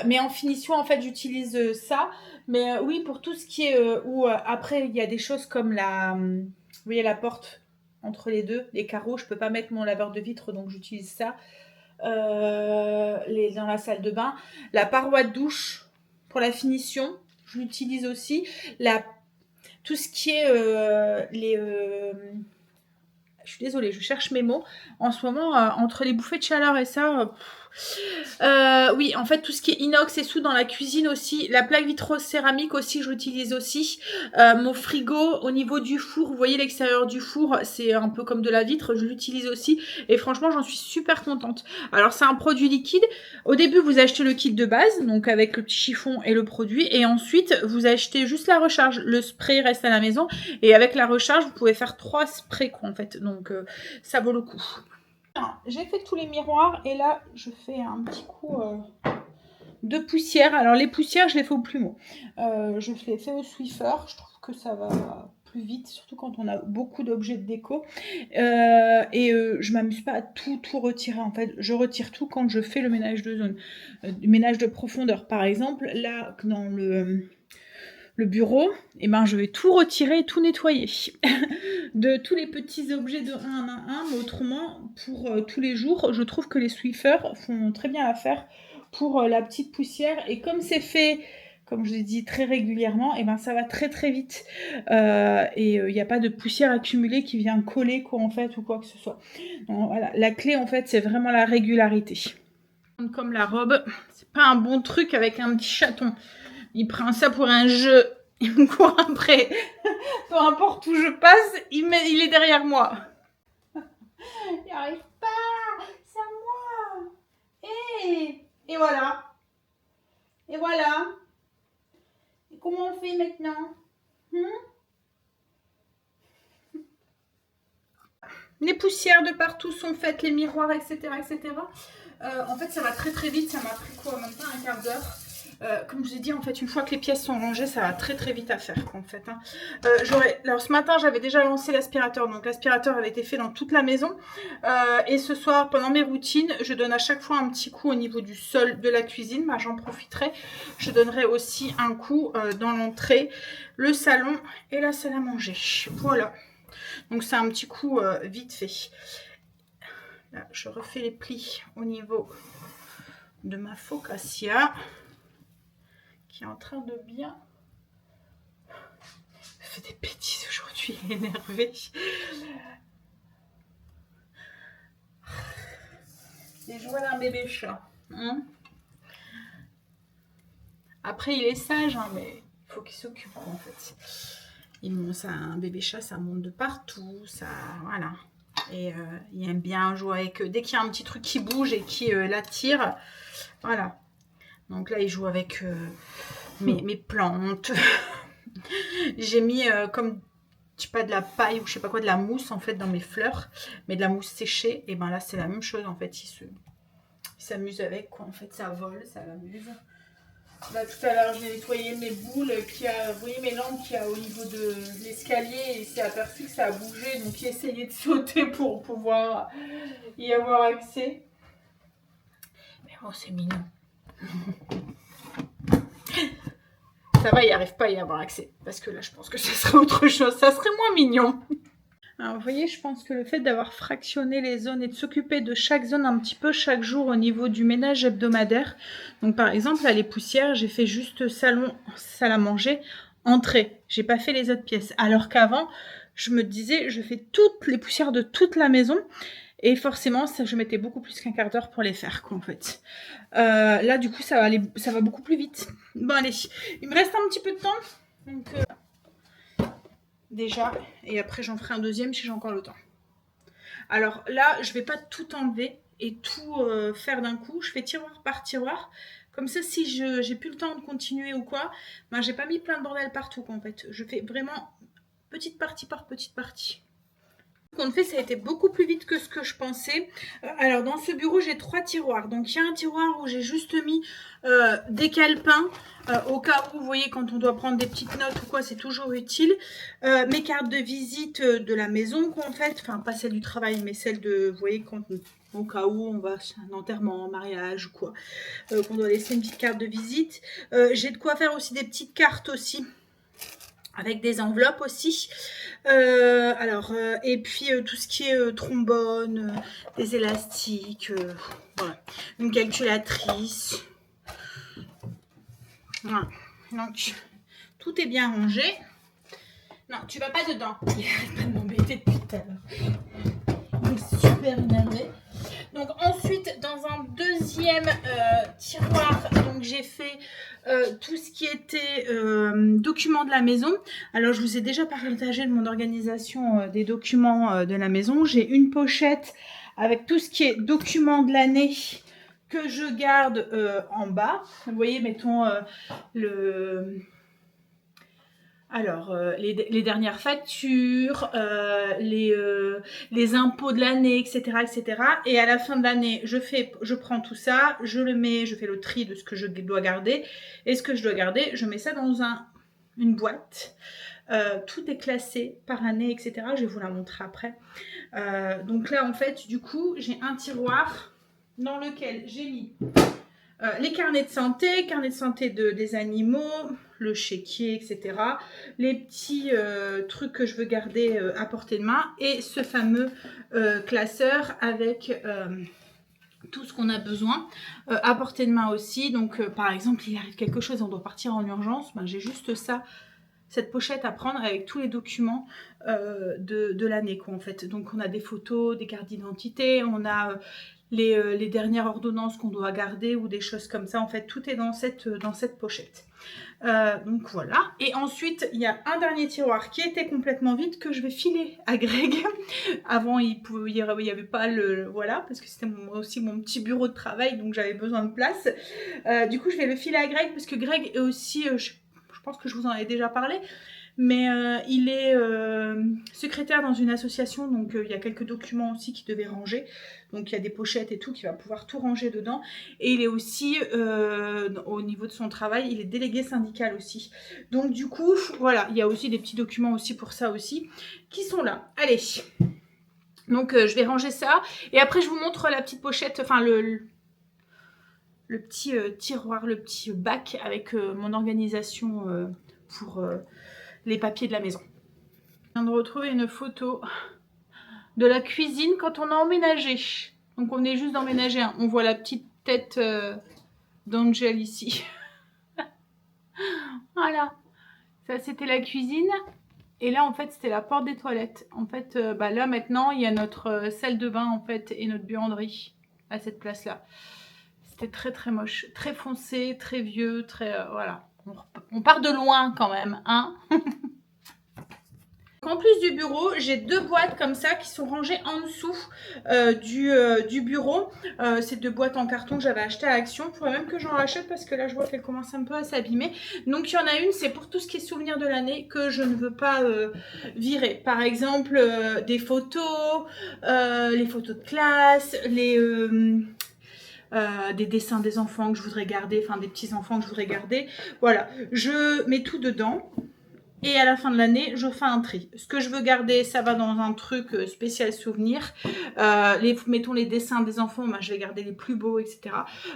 mais en finition, en fait, j'utilise ça. Mais oui, pour tout ce qui est où après, il y a des choses comme vous voyez la porte entre les deux, les carreaux, je peux pas mettre mon laveur de vitres, donc j'utilise ça. Dans la salle de bain, la paroi de douche pour la finition, je l'utilise aussi. Tout ce qui est Je suis désolée, je cherche mes mots. En ce moment, entre les bouffées de chaleur et ça... oui, en fait, tout ce qui est inox et sous dans la cuisine aussi. La plaque vitro-céramique aussi, je l'utilise aussi. Mon frigo, au niveau du four, vous voyez l'extérieur du four, c'est un peu comme de la vitre, je l'utilise aussi. Et franchement, j'en suis super contente. Alors, c'est un produit liquide. Au début, vous achetez le kit de base, donc avec le petit chiffon et le produit. Et ensuite, vous achetez juste la recharge. Le spray reste à la maison. Et avec la recharge, vous pouvez faire 3 sprays, quoi, en fait. Donc, ça vaut le coup. J'ai fait tous les miroirs et là je fais un petit coup de poussière. Alors les poussières je les fais au plumeau. Je les fais au Swiffer. Je trouve que ça va plus vite, surtout quand on a beaucoup d'objets de déco. Je m'amuse pas à tout retirer. En fait, je retire tout quand je fais le ménage de zone, du ménage de profondeur. Par exemple, là dans le bureau, et ben je vais tout retirer et tout nettoyer de tous les petits objets de 1 à 1, mais autrement pour tous les jours je trouve que les Swiffer font très bien l'affaire pour la petite poussière, et comme c'est fait, comme je l'ai dit, très régulièrement, et ben ça va très vite il n'y a pas de poussière accumulée qui vient coller quoi en fait ou quoi que ce soit. Donc, voilà, la clé en fait c'est vraiment la régularité. Comme la robe, c'est pas un bon truc avec un petit chaton. Il prend ça pour un jeu, il me court après. Peu importe où je passe, il est derrière moi. Il n'y arrive pas, c'est à moi. Et voilà. Et voilà. Et comment on fait maintenant? Les poussières de partout sont faites, les miroirs, etc. En fait, ça va très vite. Ça m'a pris quoi, même pas un quart d'heure. Comme je vous ai dit, en fait, une fois que les pièces sont rangées, ça va très vite à faire, en fait. Hein. Alors, ce matin, j'avais déjà lancé l'aspirateur. Donc, l'aspirateur avait été fait dans toute la maison. Et ce soir, pendant mes routines, je donne à chaque fois un petit coup au niveau du sol de la cuisine. Bah, j'en profiterai. Je donnerai aussi un coup dans l'entrée, le salon et la salle à manger. Voilà. Donc, c'est un petit coup vite fait. Là, je refais les plis au niveau de ma focaccia, qui est en train de bien... Elle fait des bêtises aujourd'hui, elle est énervée. Les joies d'un bébé chat. Hein, après, il est sage, hein, mais il faut qu'il s'occupe, en fait. Un bébé chat, ça monte de partout, ça... Voilà. Et il aime bien jouer avec... Dès qu'il y a un petit truc qui bouge et qui l'attire, voilà. Donc là, il joue avec mes plantes. J'ai mis comme, je sais pas, de la paille ou je sais pas quoi, de la mousse en fait dans mes fleurs, mais de la mousse séchée. Et ben là, c'est la même chose en fait. Il s'amuse avec quoi. En fait, ça vole, ça l'amuse. Là, tout à l'heure, j'ai nettoyé mes boules vous voyez mes lampes qu'il y a au niveau de l'escalier, et il s'est aperçu que ça a bougé, donc il essayait de sauter pour pouvoir y avoir accès. Mais bon, c'est mignon. Ça va, il n'y arrive pas à y avoir accès. Parce que là, je pense que ce serait autre chose. Ça serait moins mignon. Alors, vous voyez, je pense que le fait d'avoir fractionné les zones et de s'occuper de chaque zone un petit peu chaque jour au niveau du ménage hebdomadaire. Donc, par exemple, là, les poussières, j'ai fait juste salon, salle à manger, entrée. J'ai pas fait les autres pièces. Alors qu'avant, je me disais, je fais toutes les poussières de toute la maison. Et forcément, ça, je mettais beaucoup plus qu'un quart d'heure pour les faire, quoi, en fait. Là, du coup, ça va beaucoup plus vite. Bon, allez, il me reste un petit peu de temps. Donc, déjà, et après, j'en ferai un deuxième si j'ai encore le temps. Alors là, je vais pas tout enlever et tout faire d'un coup. Je fais tiroir par tiroir. Comme ça, si j'ai plus le temps de continuer ou quoi, ben, j'ai pas mis plein de bordel partout, quoi, en fait. Je fais vraiment petite partie par petite partie. En fait, ça a été beaucoup plus vite que ce que je pensais. Alors, dans ce bureau, j'ai 3 tiroirs. Donc, il y a un tiroir où j'ai juste mis des calepins. Au cas où, vous voyez, quand on doit prendre des petites notes ou quoi, c'est toujours utile. Mes cartes de visite de la maison, quoi, en fait. Enfin, pas celles du travail, mais celles de, vous voyez, quand au cas où on va chez un enterrement, un mariage ou quoi. Qu'on doit laisser une petite carte de visite. J'ai de quoi faire aussi des petites cartes aussi. Avec des enveloppes aussi. Et puis tout ce qui est trombone, des élastiques, voilà. Une calculatrice. Voilà. Donc, tout est bien rangé. Non, tu vas pas dedans. Il arrête pas de m'embêter depuis tout à l'heure. super énervée. Donc ensuite, dans un deuxième tiroir, donc j'ai fait tout ce qui était documents de la maison. Alors je vous ai déjà partagé de mon organisation des documents de la maison. J'ai une pochette avec tout ce qui est documents de l'année que je garde en bas. Vous voyez, mettons les dernières factures, les impôts de l'année, etc., etc. Et à la fin de l'année, je prends tout ça, je fais le tri de ce que je dois garder. Et ce que je dois garder, je mets ça dans une boîte. Tout est classé par année, etc. Je vais vous la montrer après. Donc là, en fait, du coup, j'ai un tiroir dans lequel j'ai mis les carnets de santé des animaux, le chéquier, etc. Les petits trucs que je veux garder à portée de main et ce fameux classeur avec tout ce qu'on a besoin à portée de main aussi. Donc par exemple, il arrive quelque chose, on doit partir en urgence, ben, j'ai juste ça. Cette pochette à prendre avec tous les documents de l'année, quoi, en fait. Donc, on a des photos, des cartes d'identité, on a les dernières ordonnances qu'on doit garder ou des choses comme ça. En fait, tout est dans cette pochette. Donc, voilà. Et ensuite, il y a un dernier tiroir qui était complètement vide que je vais filer à Greg. Avant, il y avait pas voilà, parce que c'était aussi mon petit bureau de travail, donc j'avais besoin de place. Du coup, je vais le filer à Greg parce que Greg est aussi... je pense que je vous en ai déjà parlé, mais il est secrétaire dans une association, donc il y a quelques documents aussi qu'il devait ranger. Donc il y a des pochettes et tout, qu'il va pouvoir tout ranger dedans. Et il est aussi, au niveau de son travail, il est délégué syndical aussi. Donc du coup, voilà, il y a aussi des petits documents aussi pour ça aussi, qui sont là. Allez, donc je vais ranger ça. Et après, je vous montre la petite pochette, enfin le petit tiroir, le petit bac avec mon organisation pour les papiers de la maison. Je viens de retrouver une photo de la cuisine quand on a emménagé. Donc on est juste d'emménager. Hein. On voit la petite tête d'Angel ici. Voilà. Ça c'était la cuisine. Et là en fait c'était la porte des toilettes. En fait là maintenant il y a notre salle de bain en fait et notre buanderie à cette place là. C'était très très moche, très foncé, très vieux, très voilà. On part de loin quand même, hein. En plus du bureau, j'ai deux boîtes comme ça qui sont rangées en dessous du bureau. C'est deux boîtes en carton que j'avais achetées à Action. Il faudrait même que j'en rachète parce que là je vois qu'elles commencent un peu à s'abîmer. Donc il y en a une, c'est pour tout ce qui est souvenirs de l'année que je ne veux pas virer. Par exemple, des photos, les photos de classe, des dessins des enfants que je voudrais garder, enfin des petits enfants que je voudrais garder. Voilà, je mets tout dedans. Et à la fin de l'année, je fais un tri. Ce que je veux garder, ça va dans un truc spécial souvenir. Mettons les dessins des enfants, ben, je vais garder les plus beaux, etc.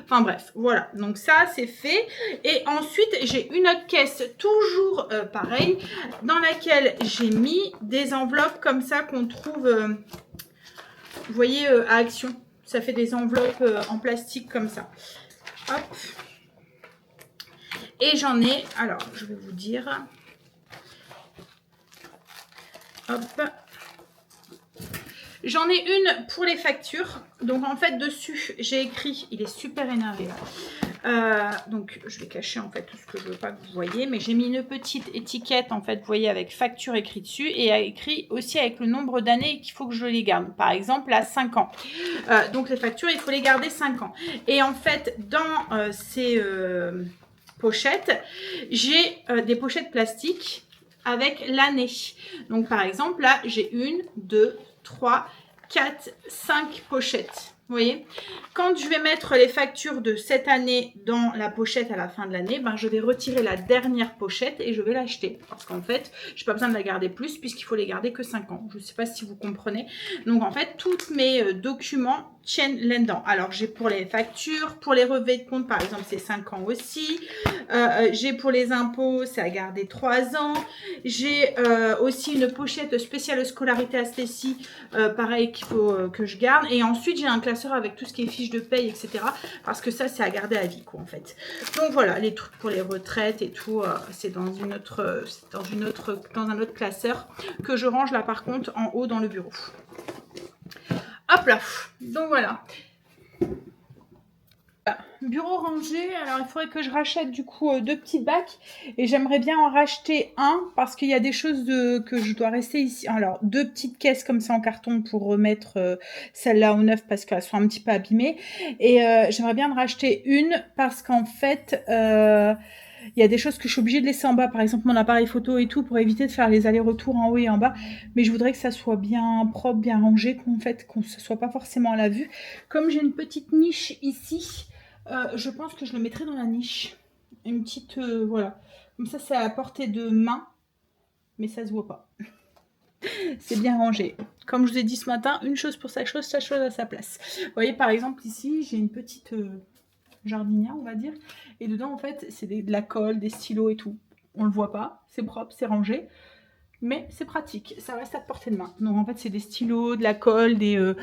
Enfin bref, voilà. Donc ça, c'est fait. Et ensuite, j'ai une autre caisse, toujours pareil, dans laquelle j'ai mis des enveloppes comme ça qu'on trouve, vous voyez, à Action. Ça fait des enveloppes en plastique comme ça. Hop. Et j'en ai, alors, je vais vous dire... Hop. J'en ai une pour les factures. Donc en fait dessus j'ai écrit, il est super énervé là. Donc je vais cacher en fait tout ce que je veux pas que vous voyez. Mais j'ai mis une petite étiquette en fait, vous voyez, avec facture écrit dessus. Et écrit aussi avec le nombre d'années qu'il faut que je les garde. Par exemple à 5 ans. Donc les factures il faut les garder 5 ans. Et en fait dans ces pochettes, j'ai des pochettes plastiques avec l'année. Donc par exemple là j'ai 1, 2, 3, 4, 5 pochettes. Vous voyez, quand je vais mettre les factures de cette année dans la pochette à la fin de l'année, ben, je vais retirer la dernière pochette et je vais l'acheter. Parce qu'en fait, je n'ai pas besoin de la garder plus puisqu'il faut les garder que 5 ans. Je ne sais pas si vous comprenez. Donc en fait, tous mes documents tiennent là-dedans. Alors j'ai pour les factures, pour les relevés de compte par exemple, c'est 5 ans aussi. J'ai pour les impôts, c'est à garder 3 ans. J'ai aussi une pochette spéciale scolarité à Stécie, pareil qu'il faut que je garde. Et ensuite, j'ai un classeur avec tout ce qui est fiches de paye, etc. Parce que ça, c'est à garder à vie, quoi, en fait. Donc voilà, les trucs pour les retraites et tout, c'est dans un autre classeur que je range là, par contre, en haut dans le bureau. Hop là. Donc voilà. Bureau rangé, alors il faudrait que je rachète du coup 2 petits bacs et j'aimerais bien en racheter un parce qu'il y a des choses que je dois rester ici. Alors 2 petites caisses comme ça en carton pour remettre celle-là au neuf parce qu'elles sont un petit peu abîmées et j'aimerais bien en racheter une parce qu'en fait il y a des choses que je suis obligée de laisser en bas, par exemple mon appareil photo et tout pour éviter de faire les allers-retours en haut et en bas, mais je voudrais que ça soit bien propre, bien rangé, qu'on ne soit pas forcément à la vue. Comme j'ai une petite niche ici, je pense que je le mettrai dans la niche. Une petite, voilà. Comme ça, c'est à portée de main. Mais ça se voit pas. C'est bien rangé. Comme je vous ai dit ce matin, une chose pour chaque chose à sa place. Vous voyez, par exemple, ici, j'ai une petite jardinière, on va dire. Et dedans, en fait, c'est de la colle, des stylos et tout. On le voit pas. C'est propre, c'est rangé. Mais c'est pratique, ça reste à portée de main. Donc en fait c'est des stylos, de la colle, de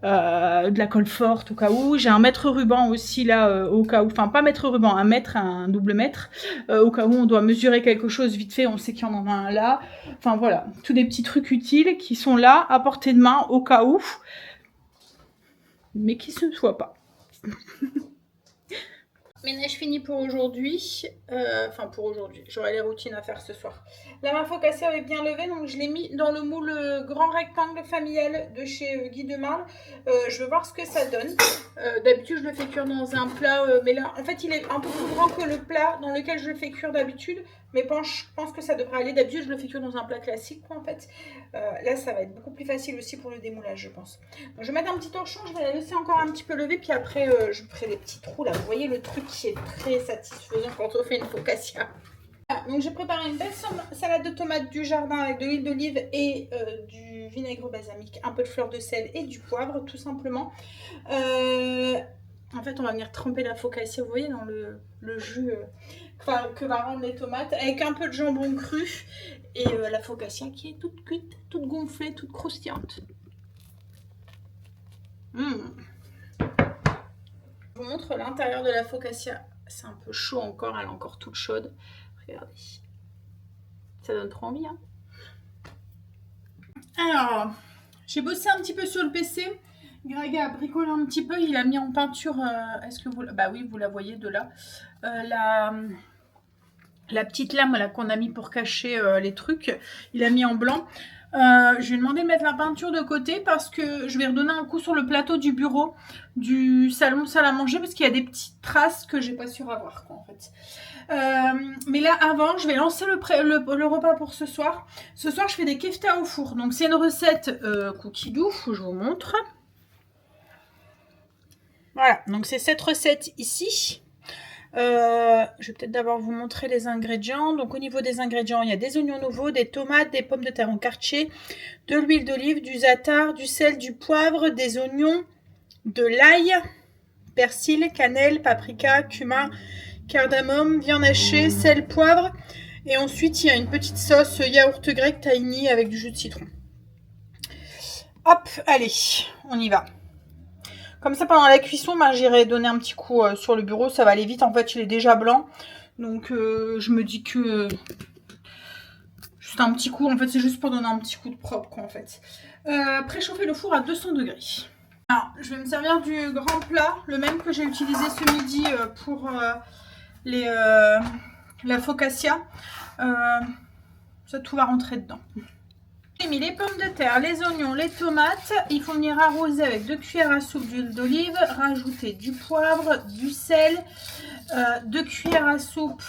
la colle forte au cas où. J'ai un mètre ruban aussi là au cas où, enfin pas mètre ruban, un mètre, un double mètre, au cas où on doit mesurer quelque chose vite fait, on sait qu'il y en a un là. Enfin voilà, tous des petits trucs utiles qui sont là à portée de main au cas où, mais qui se soient pas. Ménage fini pour aujourd'hui. Enfin pour aujourd'hui. J'aurai les routines à faire ce soir. La main focaccia est bien levée, donc je l'ai mis dans le moule grand rectangle familial de chez Guy de Marle. Je veux voir ce que ça donne. D'habitude je le fais cuire dans un plat, mais là en fait il est un peu plus grand que le plat dans lequel je le fais cuire d'habitude. Mais je pense que ça devrait aller. D'habitude je le fais cuire dans un plat classique quoi, en fait. Là ça va être beaucoup plus facile aussi pour le démoulage je pense. Donc, je vais mettre un petit torchon, je vais la laisser encore un petit peu lever, puis après je ferai des petits trous là. Vous voyez le truc qui est très satisfaisant quand on fait une focaccia. Voilà, donc j'ai préparé une belle salade de tomates du jardin avec de l'huile d'olive et du vinaigre balsamique, un peu de fleur de sel et du poivre tout simplement. En fait on va venir tremper la focaccia, vous voyez, dans le jus que va rendre les tomates, avec un peu de jambon cru et la focaccia qui est toute cuite, toute gonflée, toute croustillante. Je vous montre l'intérieur de la focaccia. C'est un peu chaud encore, elle est encore toute chaude. Regardez. Ça donne trop envie, hein. Alors, j'ai bossé un petit peu sur le PC. Greg a bricolé un petit peu. Il a mis en peinture. Est-ce que vous... Bah oui, vous la voyez de là. La petite lame là qu'on a mis pour cacher les trucs. Il a mis en blanc. Je lui ai demandé de mettre la peinture de côté parce que je vais redonner un coup sur le plateau du bureau du salon salle à manger parce qu'il y a des petites traces que j'ai pas su avoir quoi, en fait. Mais là avant je vais lancer le repas pour ce soir. Ce soir je fais des kefta au four. Donc c'est une recette cookie doux, je vous montre. Voilà, donc c'est cette recette ici. Je vais peut-être d'abord vous montrer les ingrédients. Donc au niveau des ingrédients, il y a des oignons nouveaux, des tomates, des pommes de terre en quartier, de l'huile d'olive, du za'atar, du sel, du poivre, des oignons, de l'ail, persil, cannelle, paprika, cumin, cardamome, viande hachée, sel, poivre. Et ensuite, il y a une petite sauce yaourt grec tahini avec du jus de citron. Hop, allez, on y va. Comme ça, pendant la cuisson, j'irai donner un petit coup sur le bureau. Ça va aller vite. En fait, il est déjà blanc. Donc, je me dis que... juste un petit coup. En fait, c'est juste pour donner un petit coup de propre, quoi, en fait. Préchauffer le four à 200 degrés. Alors, je vais me servir du grand plat. Le même que j'ai utilisé ce midi pour la focaccia. Ça, tout va rentrer dedans. J'ai mis les pommes de terre, les oignons, les tomates. Il faut venir arroser avec 2 cuillères à soupe d'huile d'olive. Rajouter du poivre, du sel, 2 cuillères à soupe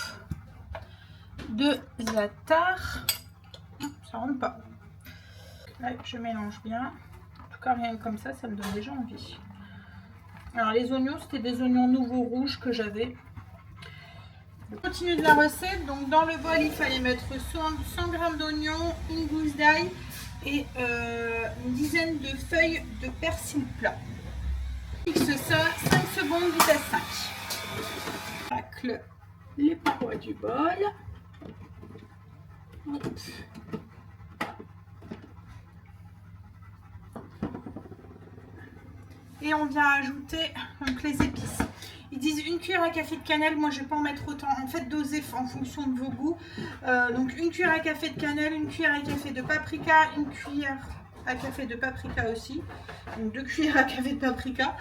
de za'atar. Ça rentre pas. Là, je mélange bien. En tout cas, rien que comme ça, ça me donne déjà envie. Alors, les oignons, c'était des oignons nouveaux rouges que j'avais. On continue de la recette. Donc dans le bol il fallait mettre 100 g d'oignons, une gousse d'ail et une dizaine de feuilles de persil plat. Mixe ça 5 secondes vitesse 5. Tacle les parois du bol. Hop. Et on vient ajouter donc les épices. Ils disent 1 cuillère à café de cannelle. Moi, je vais pas en mettre autant. En fait, dosez en fonction de vos goûts. Donc, 1 cuillère à café de cannelle, 1 cuillère à café de paprika, 1 cuillère à café de paprika aussi. Donc 2 cuillères à café de paprika.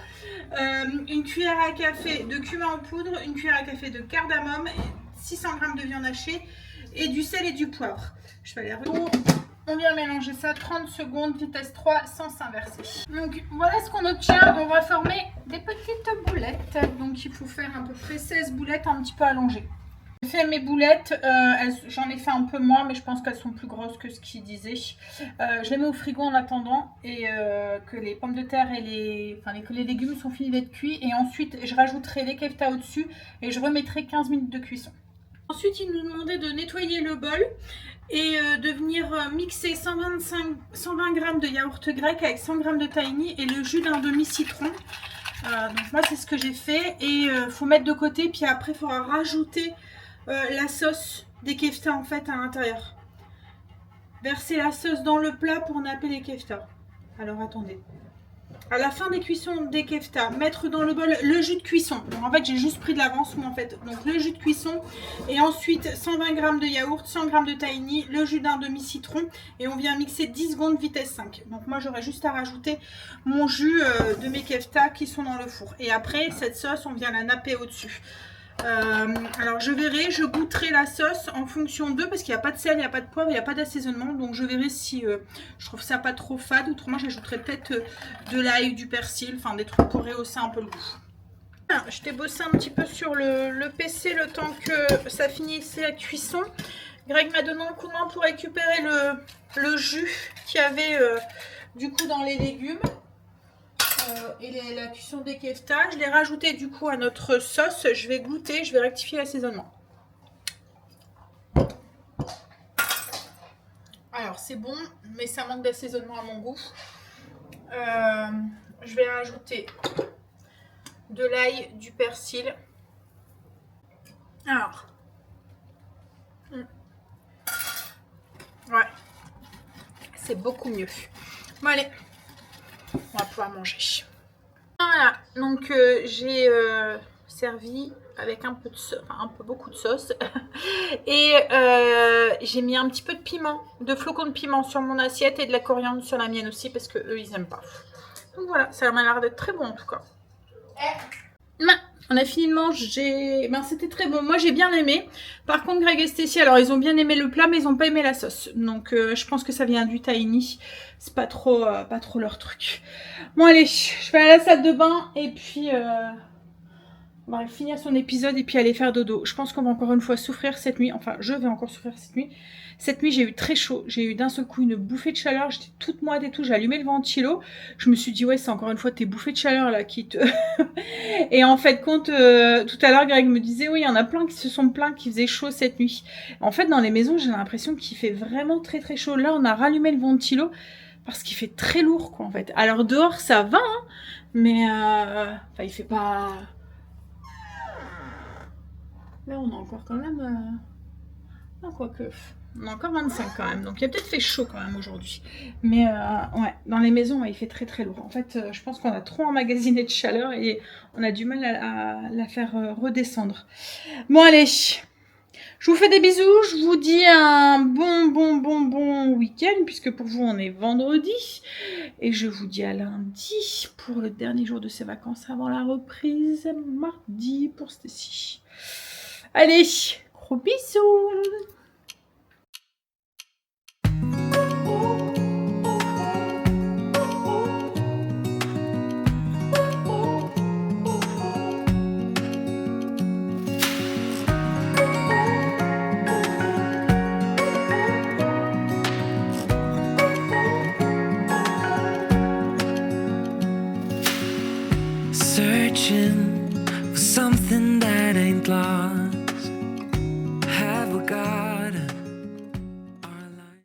Une cuillère à café de cumin en poudre, une cuillère à café de cardamome, 600 g de viande hachée et du sel et du poivre. Je vais aller on vient mélanger ça 30 secondes, vitesse 3, sans s'inverser. Donc voilà ce qu'on obtient. On va former des petites boulettes. Donc il faut faire à peu près 16 boulettes un petit peu allongées. J'ai fait mes boulettes, j'en ai fait un peu moins, mais je pense qu'elles sont plus grosses que ce qu'ils disaient. Je les mets au frigo en attendant et que les pommes de terre et que les légumes sont finis d'être cuits. Et ensuite, je rajouterai les kefta au-dessus et je remettrai 15 minutes de cuisson. Ensuite, ils nous demandaient de nettoyer le bol et de venir mixer 120 g de yaourt grec avec 100 g de tahini et le jus d'un demi-citron. Donc moi, c'est ce que j'ai fait et faut mettre de côté. Puis après, il faudra rajouter la sauce des kefta en fait à l'intérieur. Verser la sauce dans le plat pour napper les kefta. Alors attendez. À la fin des cuissons des kefta, mettre dans le bol le jus de cuisson. Donc en fait j'ai juste pris de l'avance moi en fait. Donc le jus de cuisson et ensuite 120 g de yaourt, 100 g de tahini, le jus d'un demi-citron et on vient mixer 10 secondes vitesse 5. Donc moi j'aurais juste à rajouter mon jus de mes kefta qui sont dans le four. Et après cette sauce on vient la napper au-dessus. Alors je verrai, je goûterai la sauce en fonction d'eux parce qu'il n'y a pas de sel, il n'y a pas de poivre, il n'y a pas d'assaisonnement. Donc je verrai si je trouve ça pas trop fade. Autrement j'ajouterai peut-être de l'ail, du persil, enfin des trucs pour rehausser un peu le goût. Alors, je t'ai bossé un petit peu sur le PC le temps que ça finisse la cuisson. Greg m'a donné un coup de main pour récupérer le jus qu'il y avait du coup dans les légumes. Et la cuisson des kefta, je l'ai rajouté du coup à notre sauce. Je vais goûter, je vais rectifier l'assaisonnement. Alors c'est bon, mais ça manque d'assaisonnement à mon goût. Je vais rajouter de l'ail, du persil. Alors, ouais, c'est beaucoup mieux. Bon allez. On va pouvoir manger. Voilà, donc j'ai servi avec un peu beaucoup de sauce et j'ai mis un petit peu de piment, de flocons de piment sur mon assiette et de la coriandre sur la mienne aussi parce que eux ils aiment pas. Donc voilà, ça m'a l'air d'être très bon en tout cas. On a fini de manger, c'était très bon, moi j'ai bien aimé. Par contre Greg et Stécie, alors ils ont bien aimé le plat mais ils n'ont pas aimé la sauce. Donc je pense que ça vient du tahini, c'est pas trop leur truc. Bon allez, je vais à la salle de bain et puis on va finir son épisode et puis aller faire dodo. Je pense qu'on va encore une fois souffrir cette nuit, enfin je vais encore souffrir cette nuit. Cette nuit j'ai eu très chaud, j'ai eu d'un seul coup une bouffée de chaleur, j'étais toute moite et tout, j'ai allumé le ventilo. Je me suis dit ouais c'est encore une fois tes bouffées de chaleur là qui te... Et en fait compte, tout à l'heure Greg me disait oui il y en a plein qui se sont plaints qu'il faisait chaud cette nuit. En fait dans les maisons j'ai l'impression qu'il fait vraiment très très chaud. Là on a rallumé le ventilo parce qu'il fait très lourd quoi en fait. Alors dehors ça va hein, mais enfin il fait pas... Là on a encore quand même... Ah, quoique... On a encore 25 quand même, donc il a peut-être fait chaud quand même aujourd'hui. Mais ouais, dans les maisons, ouais, il fait très très lourd. En fait, je pense qu'on a trop emmagasiné de chaleur et on a du mal à la faire redescendre. Bon allez, je vous fais des bisous. Je vous dis un bon week-end, puisque pour vous on est vendredi. Et je vous dis à lundi pour le dernier jour de ces vacances avant la reprise, mardi pour Stécie. Allez, gros bisous. Searching for something